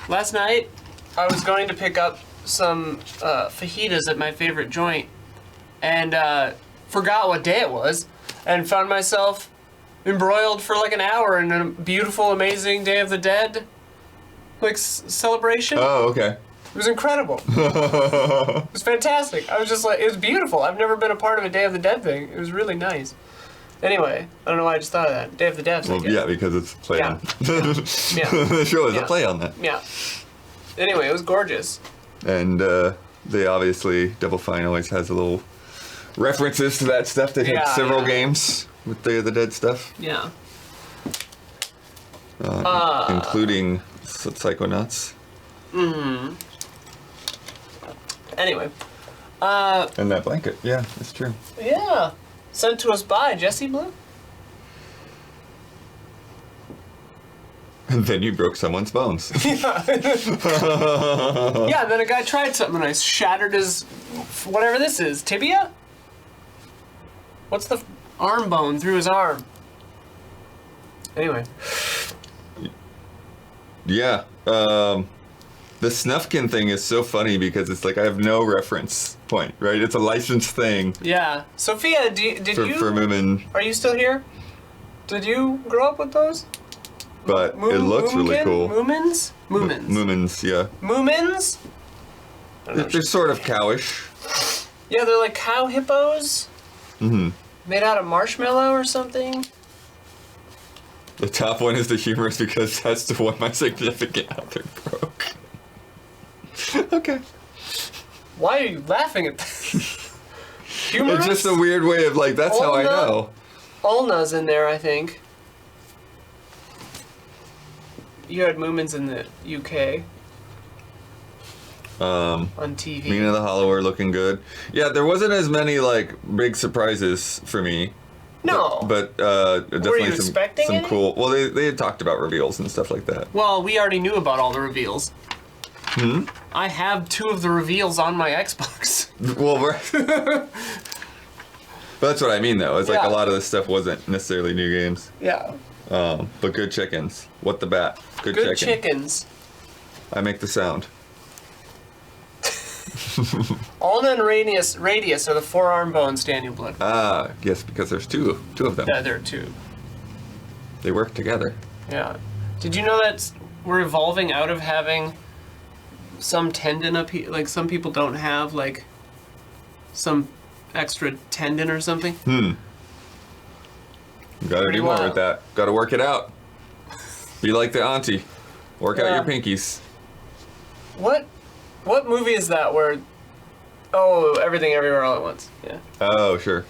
Last night, I was going to pick up some fajitas at my favorite joint, and forgot what day it was, and found myself embroiled for like an hour in a beautiful, amazing Day of the Dead like celebration. Oh, okay. It was incredible. It was fantastic. I was just like, it was beautiful. I've never been a part of a Day of the Dead thing. It was really nice. Anyway, I don't know why I just thought of that. Day of the Dead. Well, yeah, because it's a play on. Yeah. The show is Yeah. a play on that. Yeah. Anyway, it was gorgeous. And they obviously, Double Fine always has a little references to that stuff. They had several games with Day of the Dead stuff. Yeah. Including Psychonauts. Mm-hmm. Anyway. And that blanket. Yeah, it's true. Yeah. Sent to us by Jesse Blue. And then you broke someone's bones. Yeah, and then a guy tried something and I shattered his, whatever this is, tibia? What's the arm bone through his arm? Anyway. Yeah. The Snufkin thing is so funny because it's like I have no reference point, right? It's a licensed thing. Yeah. Sophia, did you... For Moomin. Are you still here? Did you grow up with those? But it looks really cool. Moomins? Moomins. Moomins, yeah. Moomins? They're sort of cowish. Yeah, they're like cow hippos. Mm-hmm. Made out of marshmallow or something. The top one is the humorous because that's the one my significant other broke. Okay. Why are you laughing at that? Humorous? It's just a weird way of like, that's how I know. Ulna's in there, I think. You had Moomins in the UK. On TV. Mina the Hollower looking good. Yeah, there wasn't as many like big surprises for me. No. But definitely Were you some expecting any? cool. Well, they had talked about reveals and stuff like that. Well, we already knew about all the reveals. Hmm. I have 2 of the reveals on my Xbox. Well, but that's what I mean though. It's like Yeah. a lot of this stuff wasn't necessarily new games. Yeah. But good chickens. What the bat? Good Good chicken. chickens. I make the sound. Ulna and Radius are the forearm bones, Daniel Blood. Ah, yes, because there's two of them. Yeah, there are 2. They work together. Yeah. Did you know that we're evolving out of having some tendon up here? Like some people don't have like some extra tendon or something. Gotta Pretty do more wild. with that. Gotta work it out. Be like the auntie. Work out Yeah. your pinkies. What movie is that where? Oh, Everything Everywhere All at Once. Yeah. Oh, sure.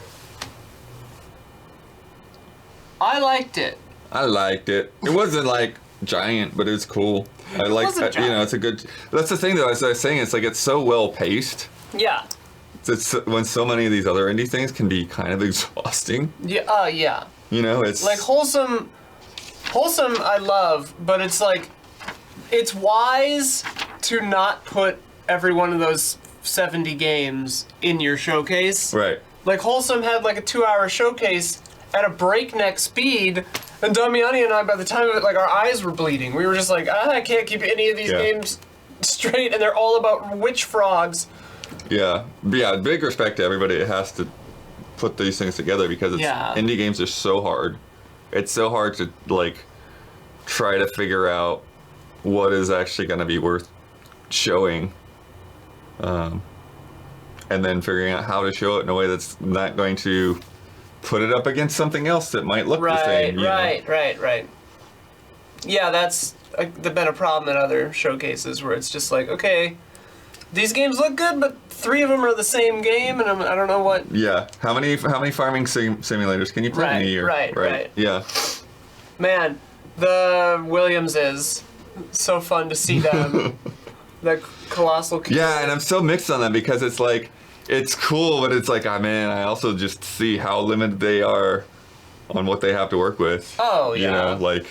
I liked it. I liked it. It wasn't like giant, but it was cool. I like, wasn't you know, it's a good. That's the thing though. As I was saying, it's like it's so well paced. Yeah. It's when so many of these other indie things can be kind of exhausting. Yeah. Yeah. You know, it's Like wholesome I love, but it's like it's wise to not put every one of those 70 games in your showcase. right. Like Wholesome had like a 2-hour showcase at a breakneck speed, and Damiani and I, by the time of it, like our eyes were bleeding. We were just like, I can't keep any of these Yeah. games straight, and they're all about witch frogs. Yeah. But yeah. Big respect to everybody that has to put these things together because it's, Yeah. indie games are so hard. It's so hard to like try to figure out what is actually going to be worth showing, and then figuring out how to show it in a way that's not going to put it up against something else that might look the same. you know? Right. Yeah, that's been a problem in other showcases where it's just like, okay, these games look good, but 3 of them are the same game, and I don't know what. Yeah. How many farming simulators can you play in a year? Right. Yeah. Man, the Williamses, so fun to see them. The Colossal Cave. Yeah, and I'm so mixed on them because it's like, it's cool, but it's like, man, I also just see how limited they are on what they have to work with. Oh, You yeah. know, like,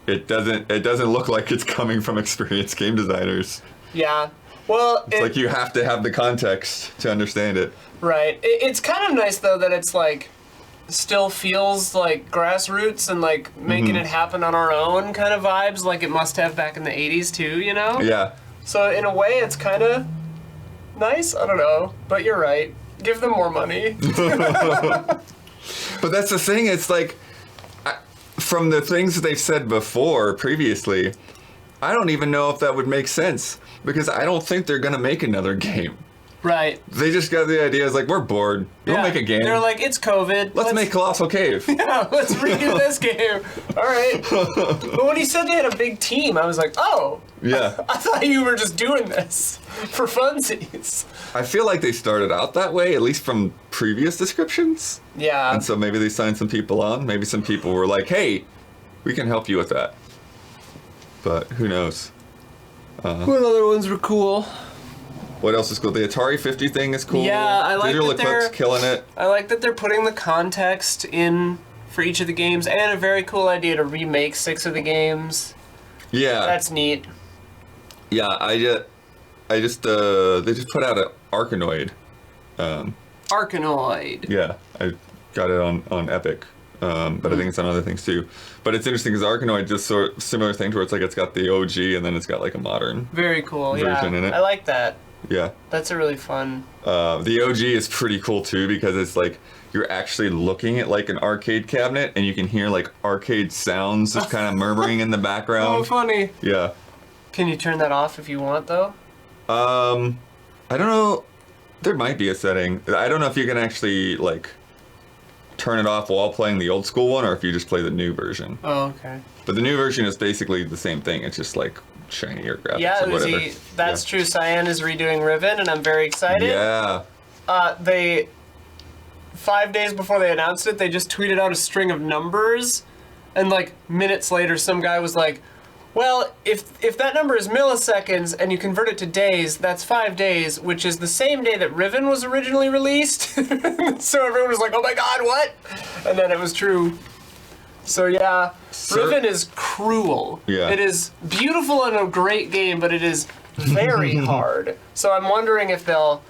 it doesn't look like it's coming from experienced game designers. Yeah. Well, It's like you have to have the context to understand it. Right. It's kind of nice though that it's like still feels like grassroots and like making Mhm. it happen on our own kind of vibes, like it must have back in the 80s too, you know? Yeah. So in a way, it's kind of nice. I don't know, but you're right. Give them more money. But that's the thing. It's like, from the things they've said before, previously, I don't even know if that would make sense because I don't think they're gonna make another game. Right. They just got the idea. It's like, we're bored. We'll make a game. They're like, it's COVID. Let's make Colossal Cave. Yeah, let's redo this game. All right. But when he said they had a big team, I was like, oh. Yeah. I thought you were just doing this for funsies. I feel like they started out that way, at least from previous descriptions. Yeah. And so maybe they signed some people on. Maybe some people were like, hey, we can help you with that. But who knows? What other ones were cool? What else is cool? The Atari 50 thing is cool. Yeah, I like Digital that they're Eclipse killing it. I like that they're putting the context in for each of the games, and a very cool idea to remake 6 of the games. Yeah. That's neat. Yeah, they just put out an Arkanoid. Arkanoid. Yeah, I got it on Epic, but I think it's on other things too. But it's interesting because Arkanoid just sort of similar thing to where it's like it's got the OG and then it's got like a modern Very cool. version in it. I like that. Yeah. That's a really fun. The OG is pretty cool too because it's like you're actually looking at like an arcade cabinet and you can hear like arcade sounds just kind of murmuring in the background. Oh, funny. Yeah. Can you turn that off if you want, though? I don't know. There might be a setting. I don't know if you can actually like turn it off while playing the old school one or if you just play the new version. Oh, okay. But the new version is basically the same thing. It's just like shinier graphics Yeah, or whatever. that's true. Cyan is redoing Riven, and I'm very excited. Yeah. They 5 days before they announced it, they just tweeted out a string of numbers, and like minutes later, some guy was like, "Well, if that number is milliseconds and you convert it to days, that's 5 days, which is the same day that Riven was originally released." So everyone was like, "Oh my God, what?" And then it was true. So yeah, Riven is cruel. Yeah. It is beautiful and a great game, but it is very hard. So I'm wondering if they'll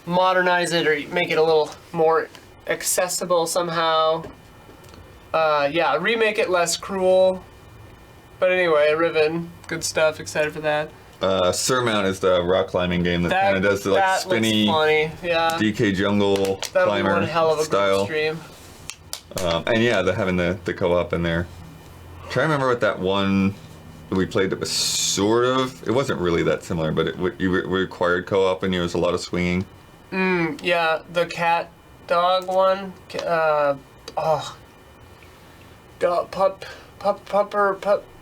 modernize it or make it a little more accessible somehow. Yeah, remake it less cruel. But anyway, Riven, good stuff. Excited for that. SurMount is the rock climbing game that kind of does the like that spinny looks funny. Yeah. DK jungle That'll be climber one hell of a style. stream. And yeah, they're having the co-op in there. I'm trying to remember what that one we played that was sort of. It wasn't really that similar, but it required co-op and there was a lot of swinging. Yeah, the cat dog one. Dog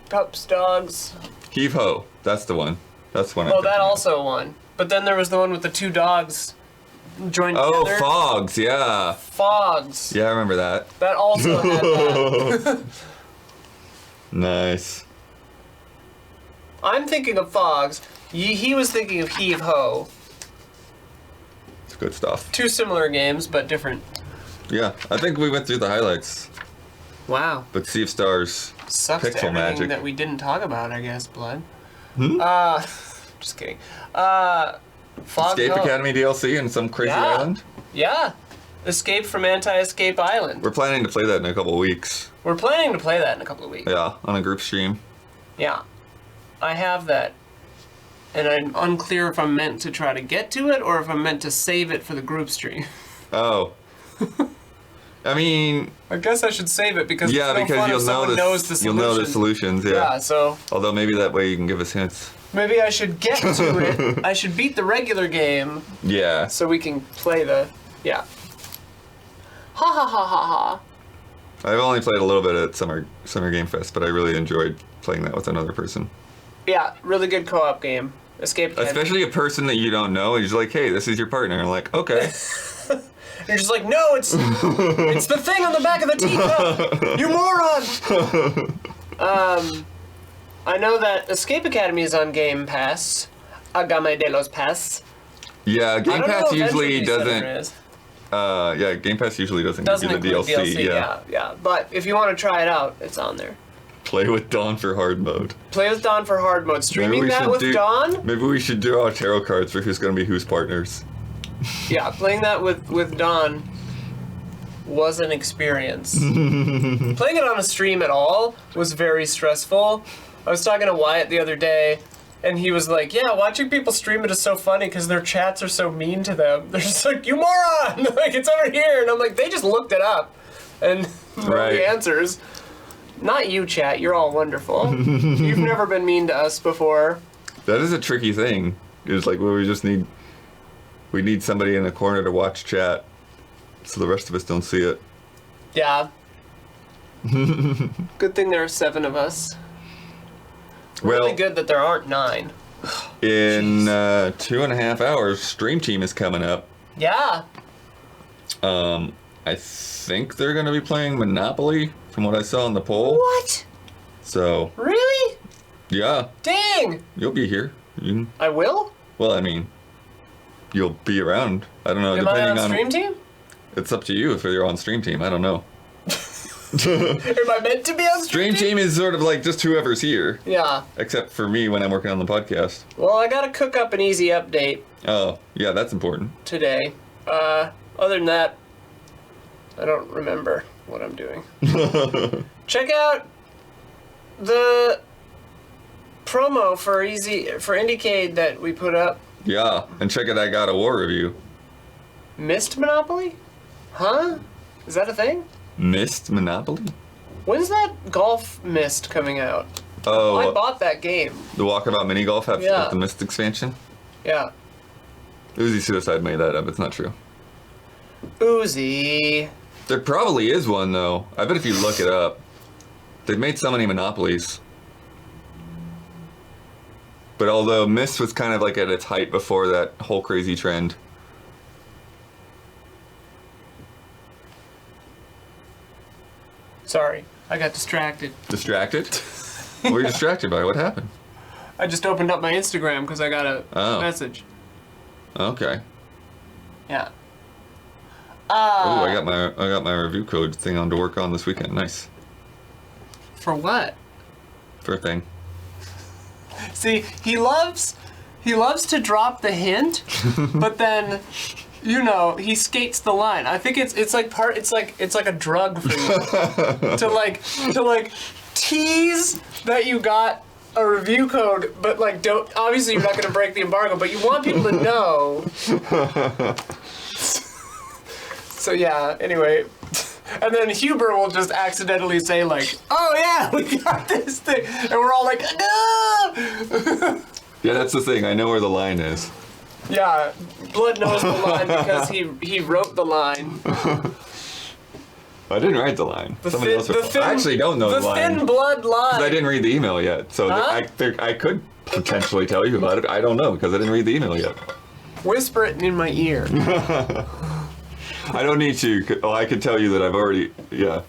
pups dogs. Heave ho, that's the one. That's one. Oh, that also won. But then there was the one with the 2 dogs joined Oh, together. Fogs, yeah. Fogs. Yeah, I remember that. That also had that. Nice. I'm thinking of Fogs. He was thinking of Heave Ho. It's good stuff. 2 similar games, but different. Yeah, I think we went through the highlights. Wow. But Sea of Stars, Sucks to Pixel everything Magic. that we didn't talk about, I guess, Blood. Just kidding. Fog Escape Ho. Academy DLC and some crazy Yeah. island. Yeah. Escape from Anti-Escape Island. We're planning to play that in a couple of weeks. We're planning to play that in a couple of weeks. Yeah, on a group stream. Yeah. I have that. And I'm unclear if I'm meant to try to get to it or if I'm meant to save it for the group stream. Oh. I mean, I guess I should save it because yeah, it's no because fun you'll if know someone the knows the solution. you'll know the solutions. Yeah. Yeah, so Although maybe that way you can give us hints. maybe I should get to it. I should beat the regular game Yeah. so we can play the Ha ha ha ha ha. I've only played a little bit at Summer Game Fest, but I really enjoyed playing that with another person. Yeah, really good co-op game. Escape Academy. Especially a person that you don't know, and you're just like, hey, this is your partner. And I'm like, okay. You're just like, no, it's the thing on the back of the teacup. You moron. I know that Escape Academy is on Game Pass. Agame de los Pass. Yeah, Game I don't Pass know if usually Entropy Center doesn't. is. Yeah, Game Pass usually doesn't give you the include DLC. Yeah. But if you want to try it out, it's on there. Play with Dawn for hard mode. Play with Dawn for hard mode. Streaming that with Dawn? Maybe we should draw tarot cards for who's going to be whose partners. Yeah, playing that with Dawn was an experience. Playing it on a stream at all was very stressful. I was talking to Wyatt the other day, and he was like, yeah, watching people stream it is so funny because their chats are so mean to them. They're just like, you moron! Like, it's over here. And I'm like, they just looked it up and know the answers. Not you, chat. You're all wonderful. You've never been mean to us before. That is a tricky thing. It's like, well, we need somebody in the corner to watch chat so the rest of us don't see it. Yeah. Good thing there are 7 of us. Really good that there aren't 9. In 2.5 hours, Stream Team is coming up. Yeah. I think they're going to be playing Monopoly from what I saw on the poll. What? So. Really? Yeah. Dang. You'll be here. I will? Well, I mean, you'll be around. I don't know. Am depending I on Stream Team? It's up to you if you're on Stream Team. I don't know. Am I meant to be on Stream team is sort of like just whoever's here. Yeah. Except for me when I'm working on the podcast. Well, I gotta cook up an easy update Oh, yeah, that's important. today. Other than that, I don't remember what I'm doing. Check out the promo for Indiecade that we put up. Yeah, and check out that God of War review. Mist Monopoly? Huh? Is that a thing? Mist Monopoly? When's that golf Mist coming out? Oh, I bought that game. the Walkabout Mini Golf have Yeah. the Mist expansion? Yeah. Uzi Suicide made that up, it's not true. Uzi. There probably is one though. I bet if you look it up. They've made so many monopolies. But although Mist was kind of like at its height before that whole crazy trend. Sorry, I got distracted. Distracted? What were you distracted by? What happened? I just opened up my Instagram because I got a Oh. message. Okay. Yeah. Oh, I got my review code thing on to work on this weekend. Nice. For what? For a thing. See, he loves to drop the hint, but then, you know, he skates the line. I think it's like a drug for you to like tease that you got a review code, but like don't. Obviously, you're not gonna break the embargo, but you want people to know. So yeah. Anyway. And then Huber will just accidentally say like, "Oh yeah, we got this thing," and we're all like, "No!" Yeah, that's the thing. I know where the line is. Yeah, Blood knows the line because he wrote the line. I didn't write the line. Somebody else wrote. I actually don't know the line. The Thin Blood line. 'Cause I didn't read the email yet, so I could potentially tell you about it. I don't know because I didn't read the email yet. Whisper it in my ear. I don't need to. Oh, I can tell you that I've already. Yeah.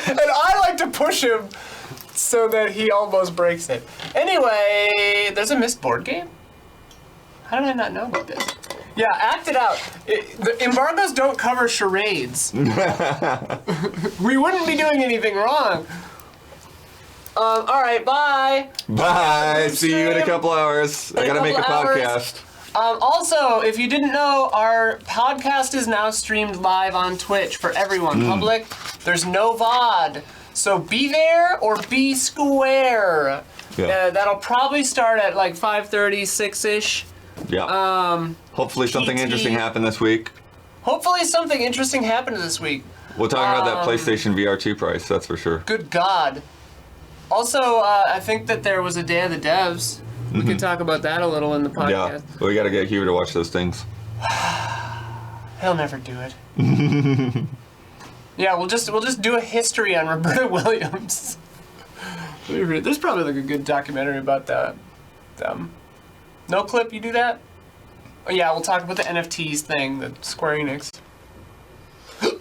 And I like to push him so that he almost breaks it. Anyway, there's a Mist board game? How did I not know about this? Yeah, act it out. The embargoes don't cover charades. We wouldn't be doing anything wrong. Alright, bye. Bye. See you in a couple hours. I gotta make a podcast. Also, if you didn't know, our podcast is now streamed live on Twitch for everyone. Public. There's no VOD. So be there or be square. Yeah. That'll probably start at like 5:30, 6-ish. Yeah. Hopefully something interesting happened this week. Hopefully something interesting happened this week. We'll talk about that PlayStation VR2 price, that's for sure. Good God. Also, I think that there was a Day of the Devs. We could talk about that a little in the podcast. Yeah, we gotta get Hugh to watch those things. He'll never do it. Yeah, we'll just do a history on Roberta Williams. There's probably like a good documentary about that. No Clip, you do that? Oh yeah, we'll talk about the NFTs thing, the Square Enix. All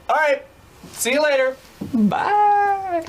right, see you later. Bye.